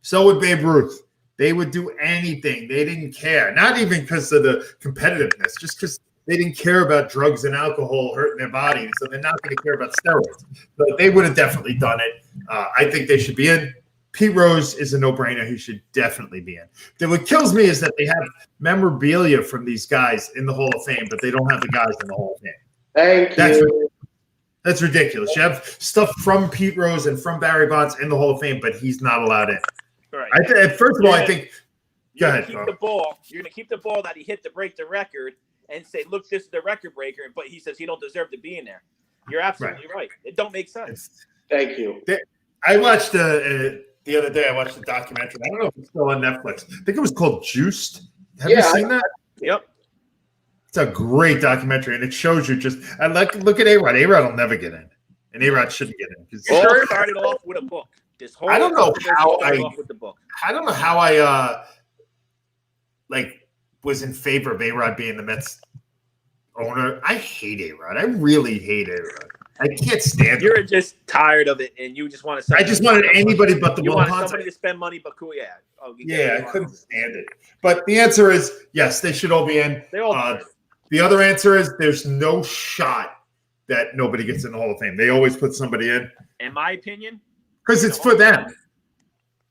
So would Babe Ruth. They would do anything. They didn't care. Not even because of the competitiveness, just because they didn't care about drugs and alcohol hurting their bodies. So they're not going to care about steroids. But they would have definitely done it. I think they should be in. Pete Rose is a no-brainer. He should definitely be in. What kills me is that they have memorabilia from these guys in the Hall of Fame, but they don't have the guys in the Hall of Fame. Thank you. That's ridiculous. You have stuff from Pete Rose and from Barry Bonds in the Hall of Fame, but he's not allowed in. Right. First of all, I think – go ahead, You're going to keep the ball that he hit to break the record and say, look, this is the record breaker, but he says he don't deserve to be in there. You're absolutely right. It don't make sense. Thank you. I watched the other day. I watched the documentary. I don't know if it's still on Netflix. I think it was called Juiced. Have you seen that? Yep. It's a great documentary, and it shows you just. I look at A-Rod. A-Rod will never get in, and A-Rod shouldn't get in. It all started off with a book. This whole I don't know how started off with the book. I don't know how I was in favor of A-Rod being the Mets owner. I hate A-Rod. I really hate A-Rod. I can't stand You're it. just tired of it, and you just want to. I just wanted anybody but the you Wilpons. wanted somebody to spend money, but cool, yeah. Oh, Yeah, I couldn't stand it. But the answer is yes, they should all be in. They all. The other answer is there's no shot that nobody gets in the Hall of Fame. They always put somebody in In my opinion, because it's for them.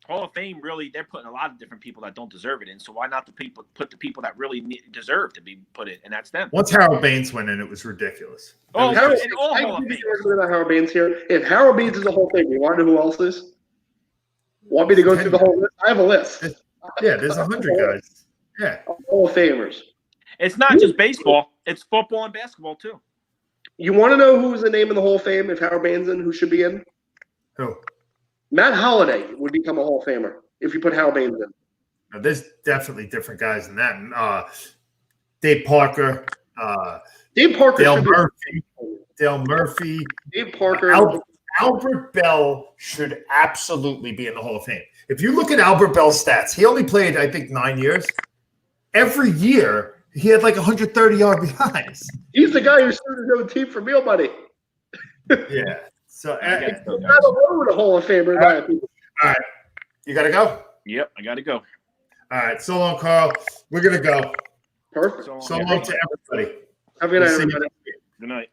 Hall of Fame, really, they're putting a lot of different people that don't deserve it in. So why not put the people that really deserve to be put in, and that's them. Once Harold Baines went in, it was ridiculous. Oh, It was Harold, just- and all I Hall of think Fame. you're talking about Harold Baines here. If Harold Baines is the whole thing, you want to know who else is? Want me to go through the whole list? I have a list. yeah, there's 100 guys. Yeah. Hall of Famers. It's not just baseball; it's football and basketball too. You want to know who's the name in the Hall of Fame if Harold Baines in, who should be in? Who? Matt Holliday would become a Hall of Famer if you put Harold Baines in. Now, there's definitely different guys than that. And, Dave Parker, Dave Parker Dale should Murphy, Dale Murphy, Dave Parker. Albert Bell should absolutely be in the Hall of Fame. If you look at Albert Bell's stats, he only played, I think, 9 years. Every year, he had like 130 RBIs. He's the guy who started his own team for meal money. Yeah. So, Yeah. Not alone with a Hall of Famer. in my opinion. all right. You got to go? Yep, I got to go. All right. So long, Carl. We're going to go. Perfect. So long to everybody. Have a good night, We'll see you everybody. next week. Good night.